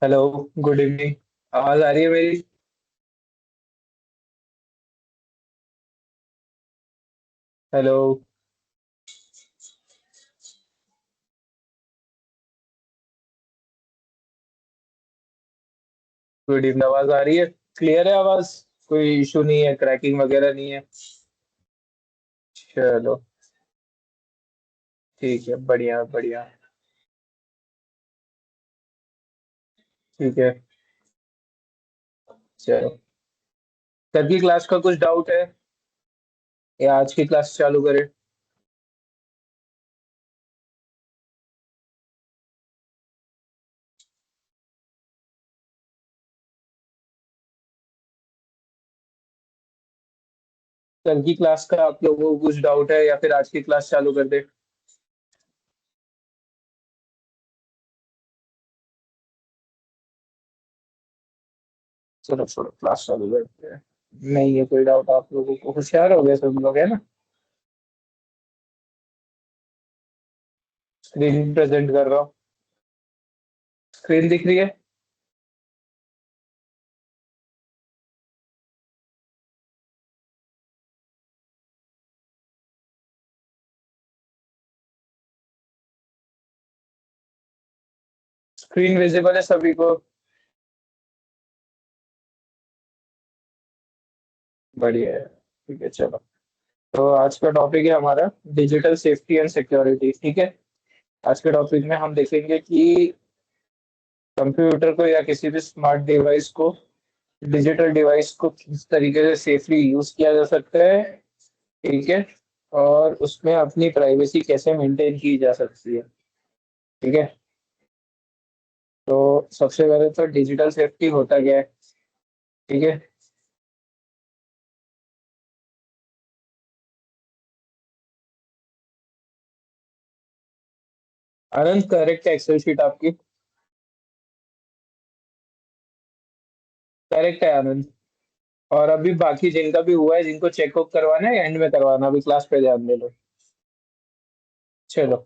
Hello. Good evening. आवाज आ रही है मेरी? हेलो। Good evening. आवाज आ रही है? क्लियर है आवाज? कोई इशू नहीं है, क्रैकिंग वगैरह नहीं है? चलो, ठीक है, बढ़िया बढ़िया। ठीक है, चलो। कल की क्लास का कुछ डाउट है या आज की क्लास चालू करें? कल की क्लास का आप लोगों को कुछ डाउट है या फिर आज की क्लास चालू कर दे? चलो छोड़ो, क्लास चालू करते हैं। नहीं है कोई डाउट आप लोगों को? होशियार हो गए सब लोग, है ना? स्क्रीन प्रेजेंट कर रहा हूँ। स्क्रीन दिख रही है? स्क्रीन विजिबल है सभी को? बढ़िया है। ठीक है, चलो। तो आज का टॉपिक है हमारा डिजिटल सेफ्टी एंड सिक्योरिटी। ठीक है। आज के टॉपिक में हम देखेंगे कि कंप्यूटर को या किसी भी स्मार्ट डिवाइस को, डिजिटल डिवाइस को किस तरीके से सेफली यूज किया जा सकता है। ठीक है। और उसमें अपनी प्राइवेसी कैसे मेंटेन की जा सकती है। ठीक है। तो सबसे पहले तो डिजिटल सेफ्टी होता क्या है? ठीक है। आनंद, करेक्ट है एक्सेल शीट आपकी? करेक्ट है आनंद। और अभी बाकी जिनका भी हुआ है, जिनको चेकअप करवाना है एंड में करवाना, अभी क्लास पे ध्यान दे लो। चलो।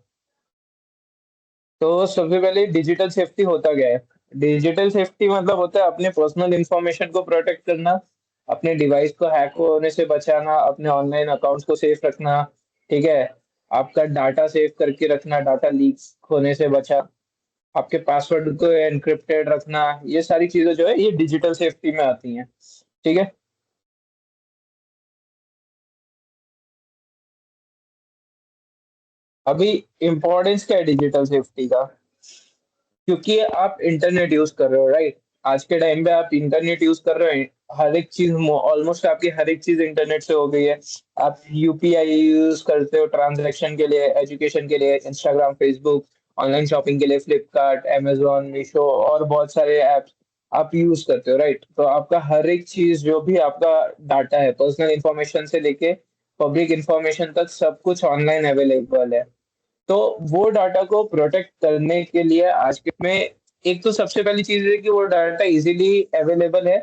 तो सबसे पहले डिजिटल सेफ्टी होता क्या है? डिजिटल सेफ्टी मतलब होता है अपने पर्सनल इंफॉर्मेशन को प्रोटेक्ट करना, अपने डिवाइस को हैक होने से बचाना, अपने ऑनलाइन अकाउंट्स को सेफ रखना। ठीक है। आपका डाटा सेव करके रखना, डाटा लीक होने से बचा, आपके पासवर्ड को एनक्रिप्टेड रखना। ये सारी चीजें जो है ये डिजिटल सेफ्टी में आती हैं। ठीक है। अभी इम्पोर्टेंस क्या है डिजिटल सेफ्टी का? क्योंकि आप इंटरनेट यूज कर रहे हो, राइट? आज के टाइम पे आप इंटरनेट यूज कर रहे हो, हर एक चीज, ऑलमोस्ट आपकी हर एक चीज इंटरनेट से हो गई है। आप यूपीआई यूज करते हो ट्रांजैक्शन के लिए, एजुकेशन के लिए, इंस्टाग्राम, फेसबुक, ऑनलाइन शॉपिंग के लिए फ्लिपकार्ट, amazon, मीशो और बहुत सारे ऐप्स आप यूज करते हो, राइट? तो आपका हर एक चीज जो भी आपका डाटा है, पर्सनल इंफॉर्मेशन से लेके पब्लिक इंफॉर्मेशन तक, सब कुछ ऑनलाइन अवेलेबल है। तो वो डाटा को प्रोटेक्ट करने के लिए आज के में एक तो सबसे पहली चीज है कि वो डाटा इजीली अवेलेबल है।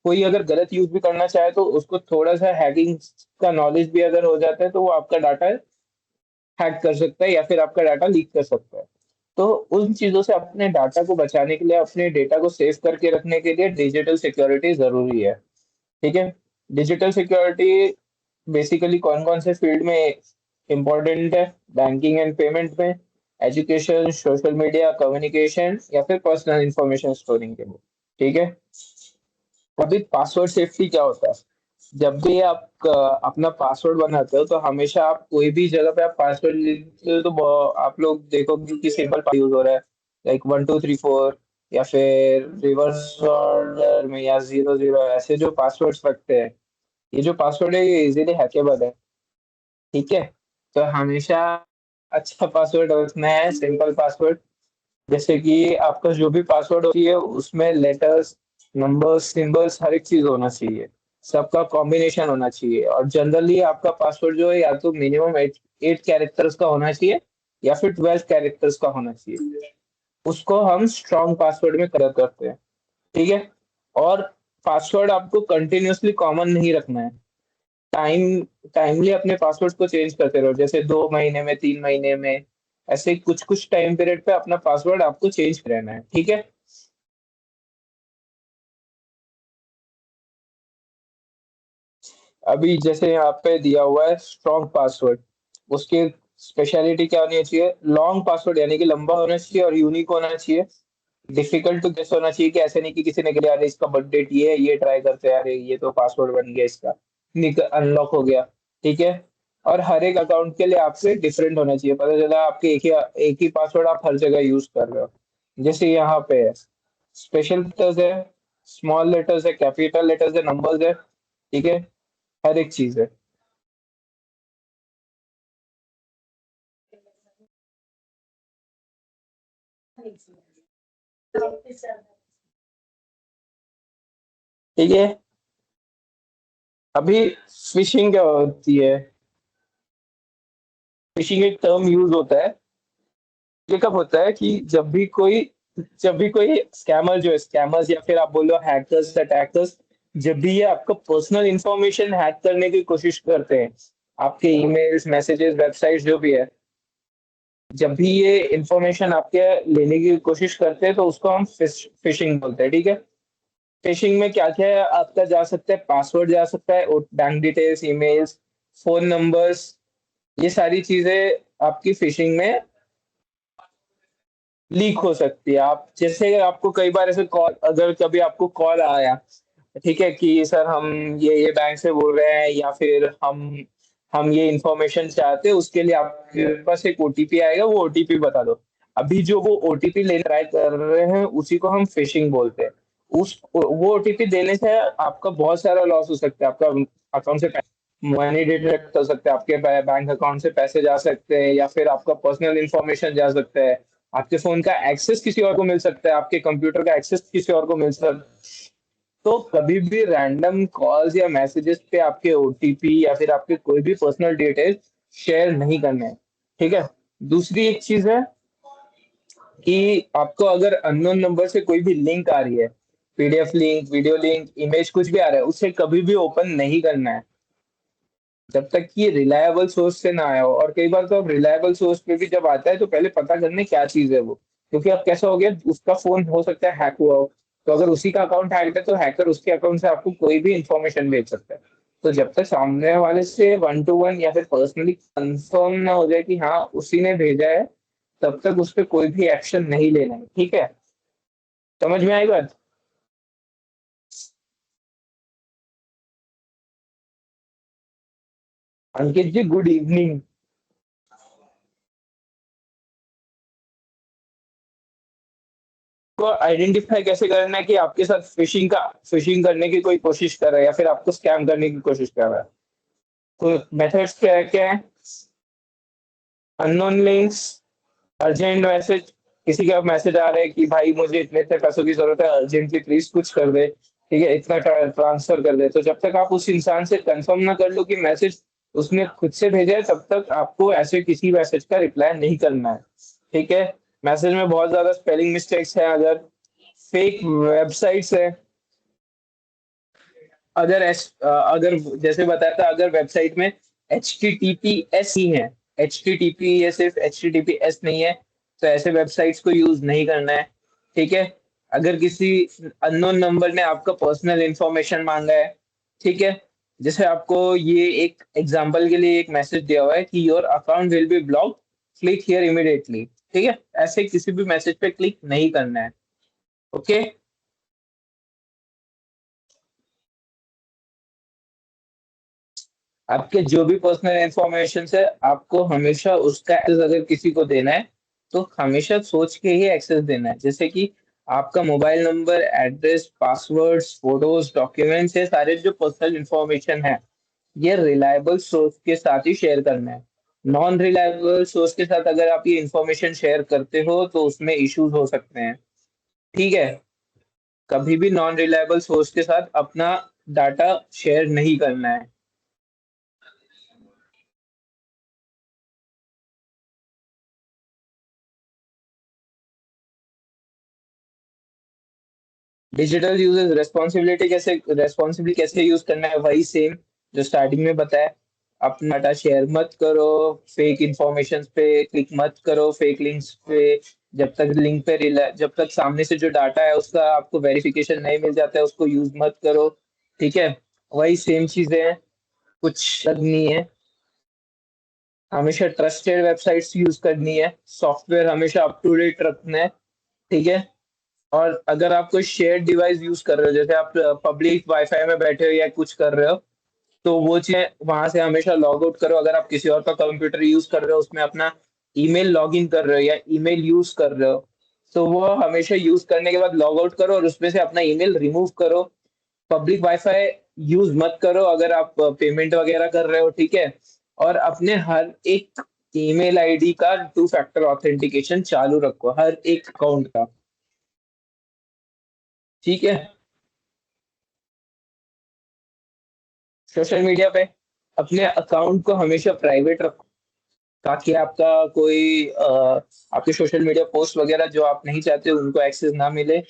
कोई अगर गलत यूज भी करना चाहे तो उसको थोड़ा सा हैकिंग का नॉलेज भी अगर हो जाता है तो वो आपका डाटा हैक कर सकता है या फिर आपका डाटा लीक कर सकता है। तो उन चीजों से अपने डाटा को बचाने के लिए, अपने डेटा को सेव करके रखने के लिए डिजिटल सिक्योरिटी जरूरी है। ठीक है। डिजिटल सिक्योरिटी बेसिकली कौन कौन से फील्ड में इंपॉर्टेंट है? बैंकिंग एंड पेमेंट में, एजुकेशन, सोशल मीडिया, कम्युनिकेशन या फिर पर्सनल इंफॉर्मेशन स्टोरिंग के लिए। ठीक है। अभी पासवर्ड सेफ्टी क्या होता है? जब भी आप अपना पासवर्ड बनाते हो तो हमेशा आप कोई भी जगह पे आप पासवर्ड लिखते हो तो आप लोग देखोगे कि सिंपल यूज हो रहा है, लाइक 1 2 3 4, या फिर रिवर्स ऑर्डर में, या 0 0, ऐसे जो पासवर्ड्स रखते हैं। ये जो पासवर्ड है ये इजीली हैकेबल है। ठीक है। तो हमेशा अच्छा पासवर्ड रखना है, सिंपल पासवर्ड। जैसे कि आपका जो भी पासवर्ड होती है उसमें लेटर्स, नंबर्स, सिंबल्स, हर एक चीज होना चाहिए। सबका कॉम्बिनेशन होना चाहिए। और जनरली आपका पासवर्ड जो है या तो मिनिमम 8 8 कैरेक्टर्स का होना चाहिए या फिर 12 कैरेक्टर्स का होना चाहिए। उसको हम स्ट्रॉन्ग पासवर्ड में कन्वर्ट करते हैं। ठीक है। और पासवर्ड आपको कंटिन्यूअसली कॉमन नहीं रखना है। टाइमली अपने पासवर्ड को चेंज करते रहो, जैसे 2 महीने में, 3 महीने में, ऐसे कुछ कुछ टाइम पीरियड पे अपना पासवर्ड आपको चेंज रहना है। ठीक है। अभी जैसे यहाँ पे दिया हुआ है स्ट्रॉन्ग पासवर्ड, उसकी स्पेशलिटी क्या होनी चाहिए? लॉन्ग पासवर्ड यानी कि लंबा होना चाहिए और यूनिक होना चाहिए। डिफिकल्ट टू गेस होना चाहिए, कि ऐसे नहीं कि किसी ने कह दिया अरे इसका बर्थ डेट ये है, ये ट्राई करते हैं, अरे ये तो पासवर्ड बन गया इसका, अनलॉक हो गया। ठीक है। और हर एक अकाउंट के लिए आपसे डिफरेंट होना चाहिए, पता चला आपके एक ही पासवर्ड आप हर जगह यूज कर रहे हो। जैसे यहाँ पे है, स्पेशल लेटर्स है, स्मॉल लेटर्स है, कैपिटल लेटर्स है, नंबर्स है। ठीक है। हर एक चीज है। ठीक है। अभी फिशिंग क्या होती है? फिशिंग एक टर्म यूज होता है। ये कब होता है कि जब भी कोई स्कैमर, जो है स्कैमर्स या फिर आप बोलो हैकर्स अटैकर्स, जब भी ये आपका पर्सनल इंफॉर्मेशन हैक करने की कोशिश करते हैं, आपके ईमेल्स, मैसेजेस, वेबसाइट्स जो भी है, जब भी ये इंफॉर्मेशन आपके लेने की कोशिश करते हैं तो उसको हम फिशिंग बोलते हैं। ठीक है। फिशिंग में क्या क्या है आपका? जा सकता है पासवर्ड, जा सकता है bank details, emails, phone numbers, ये सारी चीजें आपकी फिशिंग में लीक हो सकती है। आप जैसे आपको कई बार ऐसे कॉल, अगर कभी आपको कॉल आया, ठीक है, कि सर हम ये बैंक से बोल रहे हैं, या फिर हम ये इंफॉर्मेशन चाहते हैं, उसके लिए आपके पास एक ओटीपी आएगा, वो ओटीपी बता दो। अभी जो वो ओटीपी लेने ट्राई कर रहे हैं उसी को हम फिशिंग बोलते हैं। उस वो ओटीपी देने से आपका बहुत सारा लॉस हो सकता है। आपका अकाउंट से मनी डिडक्ट हो सकता है, आपके बैंक अकाउंट से पैसे जा सकते हैं, या फिर आपका पर्सनल इंफॉर्मेशन जा सकता है, आपके फोन का एक्सेस किसी और को मिल सकता है, आपके कंप्यूटर का एक्सेस किसी और को मिल सकता है। तो कभी भी रैंडम कॉल्स या मैसेजेस पे आपके ओटीपी या फिर आपके कोई भी पर्सनल डिटेल्स शेयर नहीं करने हैं। ठीक है। दूसरी एक चीज है कि आपको अगर अननोन नंबर से कोई भी लिंक आ रही है, PDF link, video link, image, कुछ भी आ रहा है, उसे कभी भी ओपन नहीं करना है जब तक कि ये रिलायबल सोर्स से ना आया हो। और कई बार तो अब रिलायबल सोर्स पे भी जब आता है तो पहले पता करने क्या चीज है वो, क्योंकि अब कैसा हो गया, उसका फोन हो सकता है हैक हुआ हो, तो अगर उसी का अकाउंट हैक है तो हैकर उसके अकाउंट से आपको कोई भी इंफॉर्मेशन भेज सकता है। तो जब तक सामने वाले से वन टू वन या फिर पर्सनली कंफर्म ना हो जाए कि हाँ उसी ने भेजा है, तब तक उस पर कोई भी एक्शन नहीं लेना है। ठीक है। समझ में आई बात? अंकित जी, गुड इवनिंग। को आइडेंटिफाई कैसे करना है कि आपके साथ फिशिंग करने की कोई कोशिश कर रहा है या फिर आपको स्कैम करने की कोशिश कर रहा है? तो मेथड्स क्या है? अननोन लिंक्स, अर्जेंट मैसेज, किसी का मैसेज आ रहा है कि भाई मुझे इतने इतने पैसों की जरूरत है, अर्जेंटली प्लीज कुछ कर दे, ठीक है, इतना ट्रांसफर कर दे। तो जब तक आप उस इंसान से कंफर्म ना कर लो कि मैसेज उसने खुद से भेजा है, तब तक आपको ऐसे किसी मैसेज का रिप्लाई नहीं करना है। ठीक है। मैसेज में बहुत ज्यादा स्पेलिंग मिस्टेक्स है, अगर फेक वेबसाइट्स है, अगर जैसे बताया था, अगर वेबसाइट में H T T P S ही है, एच टी टी पी, ये सिर्फ H T T P S नहीं है, तो ऐसे वेबसाइट्स को यूज नहीं करना है। ठीक है। अगर किसी अननोन नंबर ने आपका पर्सनल इंफॉर्मेशन मांगा है, ठीक है, जैसे आपको ये एक एग्जांपल के लिए एक मैसेज दिया हुआ है कि your account will be blocked, click here immediately. ठीक है। ऐसे किसी भी मैसेज पे क्लिक नहीं करना है। ओके। आपके जो भी पर्सनल इंफॉर्मेशन है, आपको हमेशा उसका एक्सेस अगर किसी को देना है तो हमेशा सोच के ही एक्सेस देना है। जैसे कि आपका mobile number, address, passwords, photos, documents, ये सारे जो पर्सनल इंफॉर्मेशन है, ये रिलायबल सोर्स के साथ ही शेयर करना है। नॉन रिलायबल सोर्स के साथ अगर आप ये इंफॉर्मेशन शेयर करते हो तो उसमें इश्यूज हो सकते हैं। ठीक है। कभी भी नॉन रिलायबल सोर्स के साथ अपना डाटा शेयर नहीं करना है। डिजिटल यूजेस रेस्पॉन्सिबिलिटी कैसे यूज करना है? वही सेम जो स्टार्टिंग में बताया। अपना डाटा शेयर मत करो, फेक इंफॉर्मेशन पे क्लिक मत करो, फेक लिंक्स पे, जब तक सामने से जो डाटा है उसका आपको वेरिफिकेशन नहीं मिल जाता है, उसको यूज मत करो। ठीक है। वही सेम चीजें हैं। कुछ नहीं है। हमेशा ट्रस्टेड वेबसाइट्स यूज करनी है, सॉफ्टवेयर हमेशा अप टू डेट रखना है। ठीक है। और अगर आप कोई शेयर्ड डिवाइस यूज कर रहे हो, जैसे आप पब्लिक वाईफाई में बैठे हो या कुछ कर रहे हो, तो वो चीजें वहां से हमेशा लॉग आउट करो। अगर आप किसी और का कंप्यूटर यूज कर रहे हो, उसमें अपना ईमेल लॉग इन कर रहे हो या ईमेल यूज कर रहे हो, तो वो हमेशा यूज करने के बाद लॉग आउट करो और उसमें से अपना ईमेल रिमूव करो। पब्लिक वाईफाई यूज मत करो अगर आप पेमेंट वगैरह कर रहे हो। ठीक है। और अपने हर एक ईमेल आईडी का टू फैक्टर ऑथेंटिकेशन चालू रखो, हर एक अकाउंट का। ठीक है। सोशल मीडिया पे अपने अकाउंट को हमेशा प्राइवेट रखो, ताकि आपका कोई आपके सोशल मीडिया पोस्ट वगैरह जो आप नहीं चाहते उनको एक्सेस ना मिले।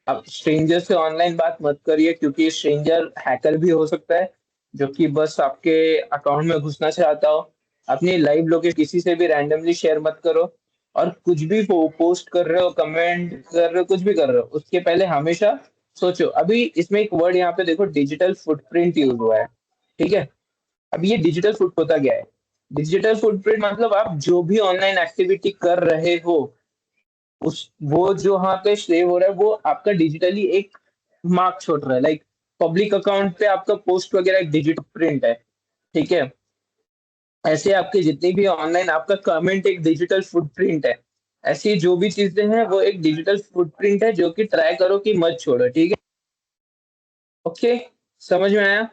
आप स्ट्रेंजर से ऑनलाइन बात मत करिए, क्योंकि स्ट्रेंजर हैकर भी हो सकता है, जो कि बस आपके अकाउंट में घुसना चाहता हो। अपनी लाइव लोकेशन किसी से भी रैंडमली शेयर मत करो। और कुछ भी पोस्ट कर रहे हो, कमेंट कर रहे हो, कुछ भी कर रहे हो, उसके पहले हमेशा सोचो। अभी इसमें एक वर्ड यहाँ पे देखो, डिजिटल फुटप्रिंट यूज हुआ है। ठीक है। अब ये डिजिटल फुट होता क्या है? डिजिटल फुटप्रिंट मतलब आप जो भी ऑनलाइन एक्टिविटी कर रहे हो, उस वो जो वहां पे सेव हो रहा है, वो आपका डिजिटली एक मार्क छोड़ रहा है। लाइक पब्लिक अकाउंट पे आपका पोस्ट वगैरह एक डिजिटल प्रिंट है। ठीक है। ऐसे आपके जितनी भी ऑनलाइन आपका कमेंट एक डिजिटल फुटप्रिंट है। ऐसी जो भी चीजें हैं वो एक डिजिटल फुटप्रिंट है, जो कि ट्राई करो कि मत छोड़ो। ठीक है। ओके। समझ में आया?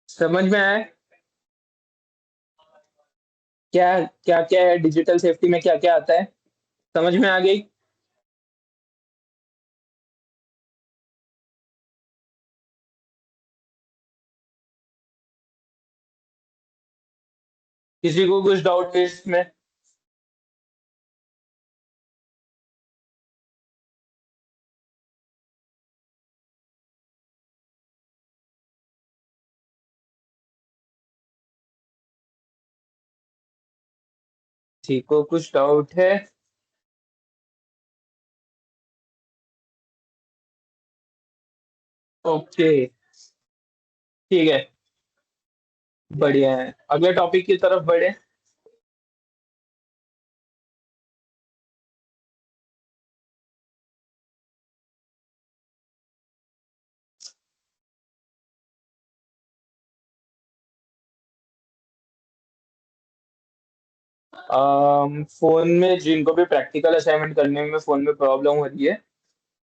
समझ में आया? क्या क्या क्या है डिजिटल सेफ्टी में, क्या क्या आता है? समझ में आ गई? किसी को कुछ डाउट है इसमें? किसी को कुछ डाउट है? ओके। ठीक है। बढ़िया है, अगले टॉपिक की तरफ बढ़े। फोन में जिनको भी प्रैक्टिकल असाइनमेंट करने में फोन में प्रॉब्लम हो रही है,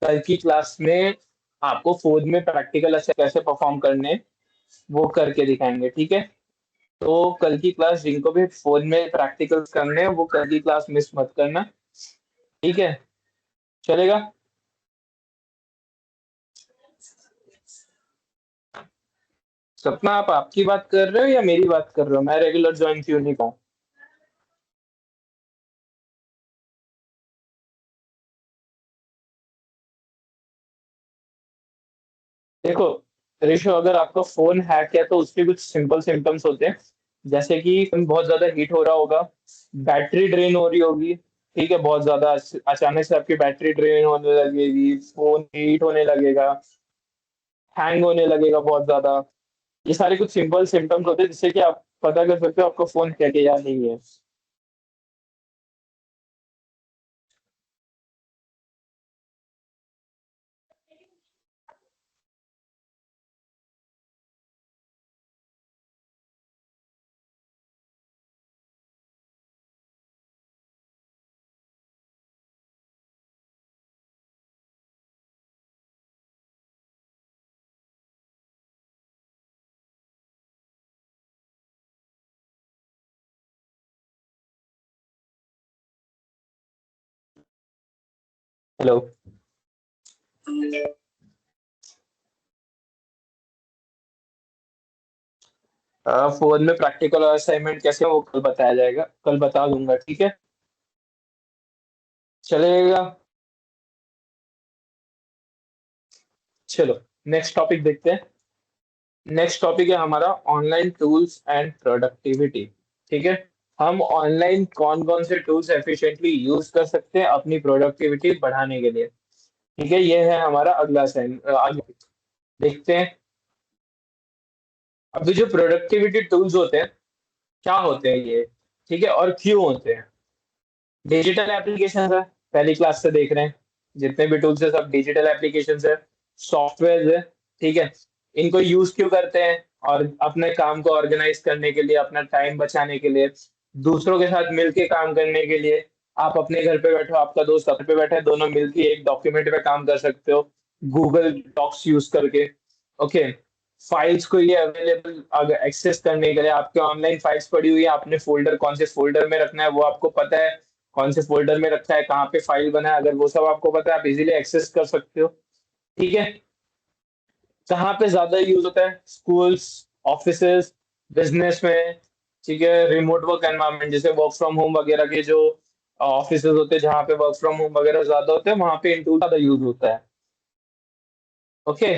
कल की क्लास में आपको फोन में प्रैक्टिकल कैसे परफॉर्म करने, वो करके दिखाएंगे। ठीक है। तो कल की क्लास जिनको भी फोन में प्रैक्टिकल करने हैं, वो कल की क्लास मिस मत करना। ठीक है। चलेगा? सपना, आप आपकी बात कर रहे हो या मेरी बात कर रहे हो? मैं रेगुलर ज्वाइन क्यों नहीं कहूँ? देखो ऋषु, अगर आपका फोन हैक है तो उसके कुछ सिंपल सिम्टम्स होते हैं। जैसे कि फोन बहुत ज्यादा हीट हो रहा होगा, बैटरी ड्रेन हो रही होगी। ठीक है। बहुत ज्यादा अचानक से आपकी बैटरी ड्रेन होने लगेगी, फोन हीट होने लगेगा, हैंग होने लगेगा बहुत ज्यादा। ये सारे कुछ सिंपल सिम्टम्स होते हैं जिससे कि आप पता कर सकते हो आपका फोन हैक है या नहीं है। हेलो। फोन में प्रैक्टिकल असाइनमेंट कैसे, वो कल बताया जाएगा, कल बता दूंगा। ठीक है। चलेगा? चलो नेक्स्ट टॉपिक देखते हैं। नेक्स्ट टॉपिक है हमारा ऑनलाइन टूल्स एंड प्रोडक्टिविटी। ठीक है। हम ऑनलाइन कौन कौन से टूल्स एफिशिएंटली यूज कर सकते हैं अपनी प्रोडक्टिविटी बढ़ाने के लिए। ठीक है, ये है हमारा अगला सेन आगे देखते हैं। अभी जो प्रोडक्टिविटी टूल्स होते हैं, क्या होते हैं ये, ठीक है, और क्यों होते हैं। डिजिटल एप्लीकेशन है, पहली क्लास से देख रहे हैं, जितने भी टूल्स है सब डिजिटल एप्लीकेशन है, सॉफ्टवेयर है। ठीक है, इनको यूज क्यों करते हैं, और अपने काम को ऑर्गेनाइज करने के लिए, अपना टाइम बचाने के लिए, दूसरों के साथ मिलके काम करने के लिए। आप अपने घर पे बैठे हो, आपका दोस्त घर पे बैठा है, दोनों मिलके एक डॉक्यूमेंट पे काम कर सकते हो, गूगल डॉक्स यूज करके। ओके, फाइल्स को ये अवेलेबल अगर एक्सेस करने के लिए, आपके ऑनलाइन फाइल्स पड़ी हुई है, आपने फोल्डर कौन से फोल्डर में रखना है वो आपको पता है, कौन से फोल्डर में रखा है, कहाँ पे फाइल बना है, अगर वो सब आपको पता है आप इजीली एक्सेस कर सकते हो। ठीक है, कहाँ पे ज्यादा यूज होता है, स्कूल्स, ऑफिसेज, बिजनेस में। ठीक है, रिमोट वर्क एनवायरनमेंट, जैसे वर्क फ्रॉम होम वगैरह के जो ऑफिसेज होते हैं जहाँ पे वर्क फ्रॉम होम वगैरह ज्यादा होते हैं, वहां पे इन टूल ज्यादा यूज होता है। ओके,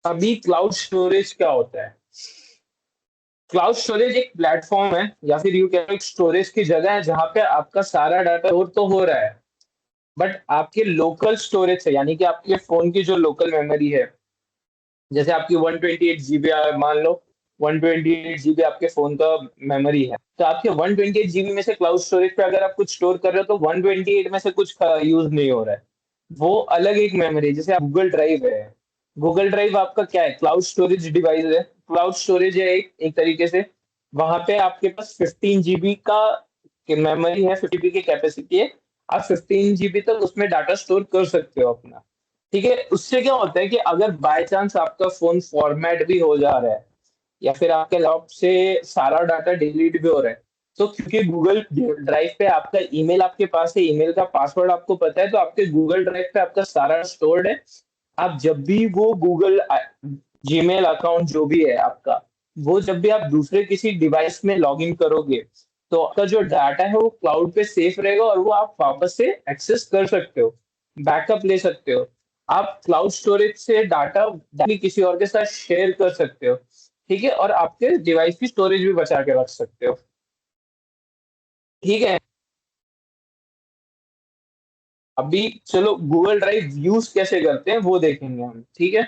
अभी क्लाउड स्टोरेज क्या होता है। क्लाउड स्टोरेज एक प्लेटफॉर्म है, या फिर यू कह लो एक स्टोरेज की जगह है जहाँ पे आपका सारा डाटा स्टोर तो हो रहा है, बट आपके लोकल स्टोरेज है, यानी कि आपके फोन की जो लोकल मेमोरी है, जैसे आपकी 128 GB मान लो, 128 GB आपके फोन का मेमोरी है, तो आपके 128 GB में से क्लाउड स्टोरेज पे अगर आप कुछ स्टोर कर रहे हो तो 128 में से कुछ यूज नहीं हो रहा है, वो अलग एक मेमोरी, जैसे आप गूगल ड्राइव है। गूगल ड्राइव आपका क्या है, क्लाउड स्टोरेज डिवाइस है, क्लाउड स्टोरेज है एक तरीके से। वहां पे आपके पास 15 GB का मेमोरी है, 50 GB की कैपेसिटी है, आप 15 GB तक उसमें डाटा स्टोर कर सकते हो अपना। ठीक है, उससे क्या होता है कि अगर बाय चांस आपका फोन फॉर्मेट भी हो जा रहा है, या फिर आपके लैपटॉप से सारा डाटा डिलीट भी हो रहा है, तो क्योंकि गूगल ड्राइव पे आपका ईमेल आपके पास है, ईमेल का पासवर्ड आपको पता है, तो आपके गूगल ड्राइव पे आपका सारा स्टोर्ड है। आप जब भी वो गूगल जीमेल अकाउंट जो भी है आपका, वो जब भी आप दूसरे किसी डिवाइस में लॉग इन करोगे, तो आपका जो डाटा है वो क्लाउड पे सेफ रहेगा, और वो आप वापस से एक्सेस कर सकते हो, बैकअप ले सकते हो। आप क्लाउड स्टोरेज से डाटा किसी और के साथ शेयर कर सकते हो। ठीक है, और आपके डिवाइस की स्टोरेज भी बचा के रख सकते हो। ठीक है, अभी चलो गूगल ड्राइव यूज कैसे करते हैं वो देखेंगे हम। ठीक है,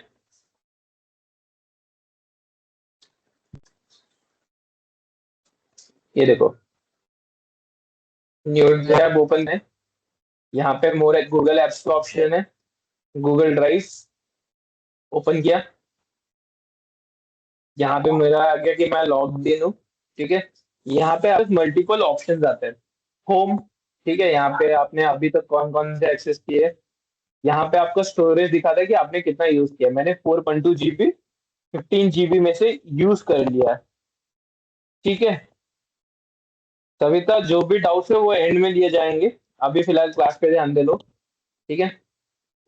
ये देखो, न्यू टैब ओपन है, यहाँ पे मोर गूगल एप्स का ऑप्शन है, गूगल ड्राइव ओपन किया, यहाँ पे मेरा आ गया कि मैं लॉग इन हूँ। ठीक है, यहाँ पे आप मल्टीपल ऑप्शंस आते हैं। होम, ठीक है, यहाँ पे आपने अभी तक कौन कौन से एक्सेस किए, यहाँ पे आपको स्टोरेज दिखाता है कि आपने कितना यूज किया, मैंने 4.2 GB 15 GB में से यूज कर लिया है। ठीक है, सविता जो भी डाउट्स है वो एंड में लिए जाएंगे, अभी फिलहाल क्लास पे ध्यान दे लो। ठीक है,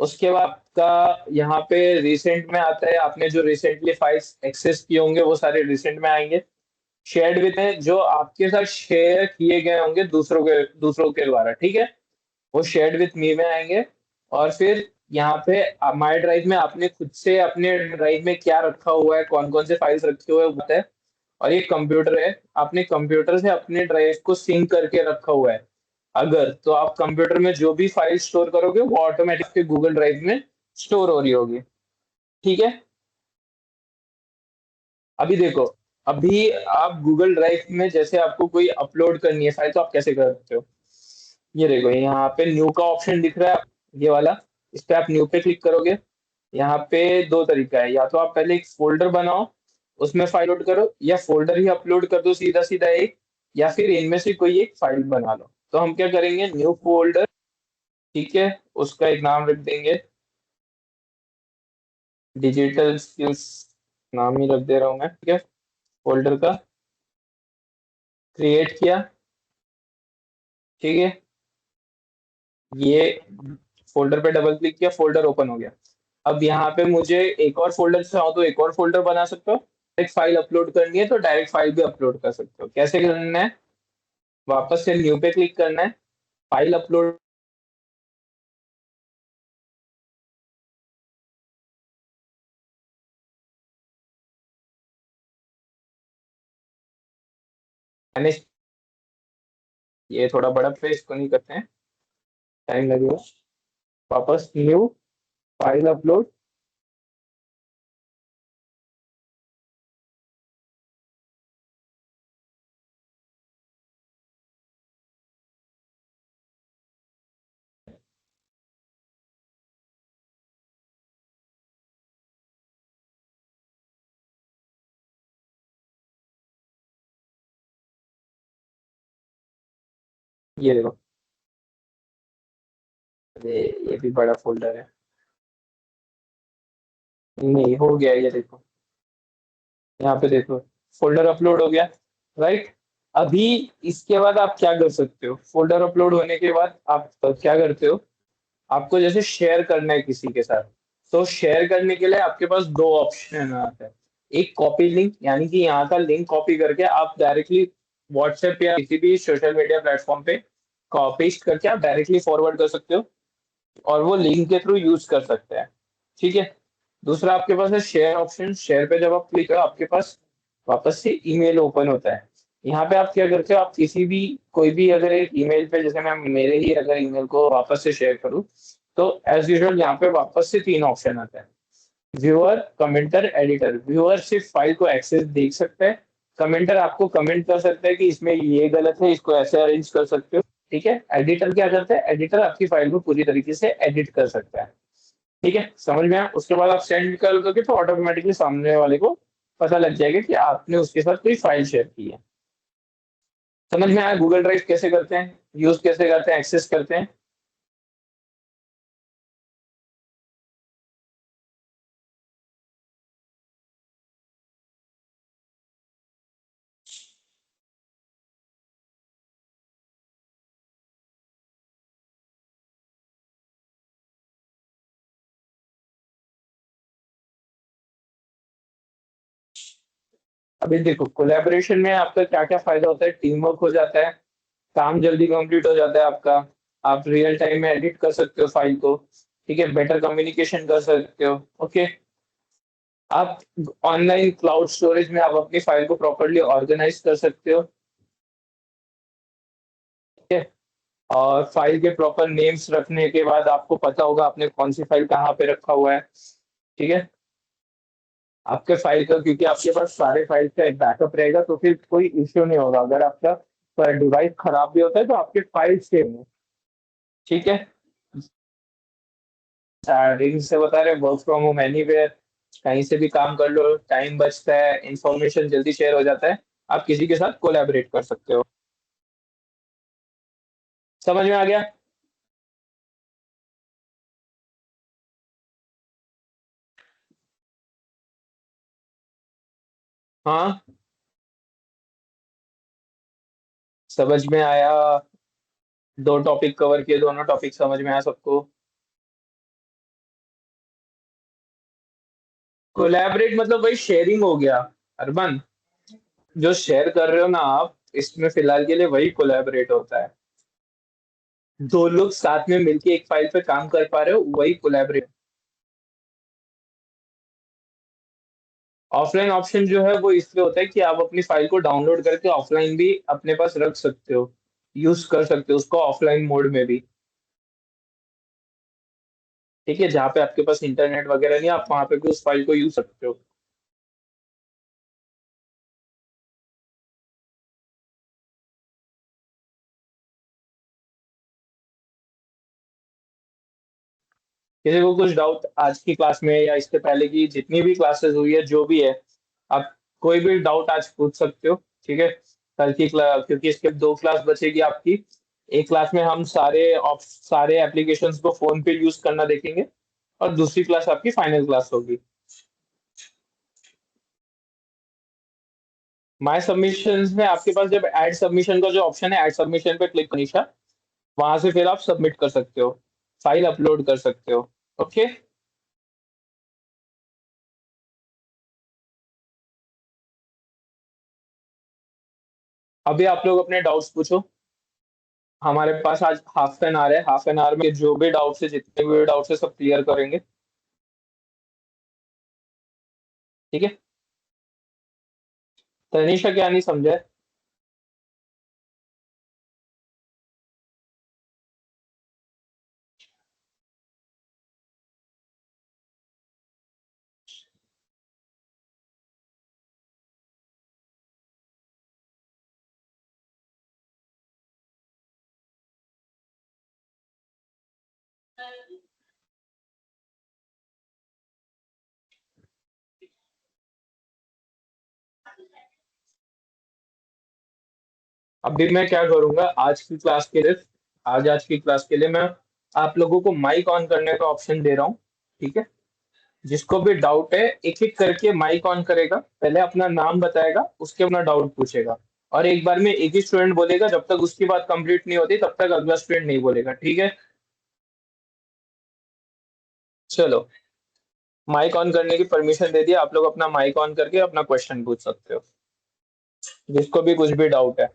उसके बाद आपका यहाँ पे रिसेंट में आता है, आपने जो रिसेंटली फाइल्स एक्सेस किए होंगे वो सारे रिसेंट में आएंगे। शेयर्ड विद है, जो आपके साथ शेयर किए गए होंगे दूसरों के द्वारा। ठीक है, वो शेयर्ड विथ मी में आएंगे। और फिर यहाँ पे माई ड्राइव में आपने खुद से अपने ड्राइव में क्या रखा हुआ है, कौन कौन से फाइल्स रखे हुए हैं वो है। और ये कंप्यूटर है, आपने कंप्यूटर से अपने ड्राइव को सिंक करके रखा हुआ है, अगर तो आप कंप्यूटर में जो भी फाइल स्टोर करोगे वो ऑटोमेटिक गूगल ड्राइव में स्टोर हो रही होगी। ठीक है, अभी देखो, अभी आप गूगल ड्राइव में जैसे आपको कोई अपलोड करनी है फाइल, तो आप कैसे कर सकते हो। ये देखो, यहाँ पे न्यू का ऑप्शन दिख रहा है, ये वाला, इस पे आप न्यू पे क्लिक करोगे। यहाँ पे दो तरीका है, या तो आप पहले एक फोल्डर बनाओ, उसमें फाइल लोड करो, या फोल्डर ही अपलोड कर दो सीधा सीधा एक, या फिर इनमें से कोई एक फाइल बना लो। तो हम क्या करेंगे, न्यू फोल्डर, ठीक है, उसका एक नाम रख देंगे, डिजिटल स्किल्स, नाम ही रख दे रहा हूँ मैं। ठीक है, फोल्डर का क्रिएट किया। ठीक है, ये फोल्डर पे डबल क्लिक किया, फोल्डर ओपन हो गया। अब यहाँ पे मुझे एक और फोल्डर चाहो तो एक और फोल्डर बना सकते हो, एक फाइल अपलोड करनी है तो डायरेक्ट फाइल भी अपलोड कर सकते हो। कैसे करना है, वापस से न्यू पे क्लिक करना है, फाइल अपलोड, मैनेज ये थोड़ा बड़ा पेज इसको नहीं करते हैं, टाइम लगेगा। वापस न्यू फाइल अपलोड। ये देखो, ये भी बड़ा फोल्डर है। नहीं हो गया, ये देखो, यहाँ पे देखो, फोल्डर अपलोड हो गया, राइट। अभी इसके बाद आप क्या कर सकते हो, फोल्डर अपलोड होने के बाद आप क्या करते हो, आपको जैसे शेयर करना है किसी के साथ, तो शेयर करने के लिए आपके पास दो ऑप्शन आता है। एक कॉपी लिंक, यानी कि यहाँ का लिंक कॉपी करके आप डायरेक्टली व्हाट्सएप या किसी भी सोशल मीडिया प्लेटफॉर्म पे पेस्ट करके आप डायरेक्टली फॉरवर्ड कर सकते हो, और वो लिंक के थ्रू यूज कर सकते हैं। ठीक है। दूसरा आपके पास है शेयर ऑप्शन। शेयर पे जब आप क्लिक करो, आपके पास वापस से ईमेल ओपन होता है। यहाँ पे आप क्या करते हो, आप किसी भी कोई भी अगर एक ईमेल पे, जैसे मैं मेरे ही अगर ईमेल को वापस से शेयर करूँ, तो एज यूजुअल यहाँ पे वापस से तीन ऑप्शन आता है। Viewer, commenter, editor. व्यूअर सिर्फ फाइल को एक्सेस देख सकता है। कमेंटर आपको कमेंट कर सकता है कि इसमें ये गलत है, इसको ऐसे अरेंज कर सकते हो। ठीक है। एडिटर क्या करता है, एडिटर आपकी फाइल को पूरी तरीके से एडिट कर सकता है। ठीक है, समझ में आया। उसके बाद आप सेंड कर दोगे तो ऑटोमेटिकली सामने वाले को पता लग जाएगा कि आपने उसके साथ कोई फाइल शेयर की है। समझ में आया गूगल ड्राइव कैसे करते हैं, यूज कैसे करते हैं, एक्सेस करते हैं। अभी देखो, कोलैबोरेशन में आपका क्या क्या फायदा होता है, टीम वर्क हो जाता है, काम जल्दी कंप्लीट हो जाता है आपका, आप रियल टाइम में एडिट कर सकते हो फाइल को। ठीक है, बेटर कम्युनिकेशन कर सकते हो। ओके। आप ऑनलाइन क्लाउड स्टोरेज में आप अपनी फाइल को प्रॉपरली ऑर्गेनाइज कर सकते हो। ठीक है। और फाइल के प्रॉपर नेम्स रखने के बाद आपको पता होगा आपने कौन सी फाइल कहाँ पे रखा हुआ है। ठीक है। आपके फाइल का, क्योंकि आपके पास सारे फाइल का एक बैकअप रहेगा, तो फिर कोई इश्यू नहीं होगा। अगर आपका डिवाइस खराब भी होता है तो आपके फाइल सेव है। ठीक है। स्टार्टिंग से बता रहे, वर्क फ्रॉम होम एनीवेयर, कहीं से भी काम कर लो, टाइम बचता है, इंफॉर्मेशन जल्दी शेयर हो जाता है, आप किसी के साथ कोलैबोरेट कर सकते हो। समझ में आ गया। हाँ, समझ में आया। दो टॉपिक कवर किए, दोनों टॉपिक समझ में आया सबको। कोलैबोरेट मतलब वही शेयरिंग हो गया, अरमान। जो शेयर कर रहे हो ना आप, इसमें फिलहाल के लिए वही कोलैबोरेट होता है। दो लोग साथ में मिलके एक फाइल पे काम कर पा रहे हो, वही कोलैबोरेट। ऑफलाइन ऑप्शन जो है वो इसलिए होता है कि आप अपनी फाइल को डाउनलोड करके ऑफलाइन भी अपने पास रख सकते हो, यूज कर सकते हो उसको ऑफलाइन मोड में भी। ठीक है, जहाँ पे आपके पास इंटरनेट वगैरह नहीं, आप वहां पे भी उस फाइल को यूज सकते हो। किसी को कुछ डाउट आज की क्लास में या इससे पहले की जितनी भी क्लासेस हुई है, जो भी है, आप कोई भी डाउट आज पूछ सकते हो। ठीक है। कल की क्लास, क्योंकि इसके दो क्लास बचेगी आपकी। एक क्लास में हम सारे एप्लीकेशंस को फोन पे यूज करना देखेंगे, और दूसरी क्लास आपकी फाइनल क्लास होगी। माय सबमिशंस में आपके पास जब ऐड सबमिशन का जो ऑप्शन है, ऐड सबमिशन पे क्लिक कनिशा, वहां से फिर आप सबमिट कर सकते हो, फाइल अपलोड कर सकते हो। ओके। अभी आप लोग अपने डाउट्स पूछो। हमारे पास आज हाफ एन आवर है, हाफ एन आवर में जो भी डाउट्स है, जितने भी डाउट्स है, सब क्लियर करेंगे। ठीक है। तनीषा क्या नहीं समझा है? अभी मैं क्या करूंगा, आज की क्लास के लिए मैं आप लोगों को माइक ऑन करने का ऑप्शन दे रहा हूँ। ठीक है, जिसको भी डाउट है एक एक करके माइक ऑन करेगा, पहले अपना नाम बताएगा, उसके अपना डाउट पूछेगा, और एक बार में एक ही स्टूडेंट बोलेगा। जब तक उसकी बात कंप्लीट नहीं होती तब तक अगला स्टूडेंट नहीं बोलेगा। ठीक है, चलो, माइक ऑन करने की परमिशन दे दिया। आप लोग अपना माइक ऑन करके अपना क्वेश्चन पूछ सकते हो, जिसको भी कुछ भी डाउट है।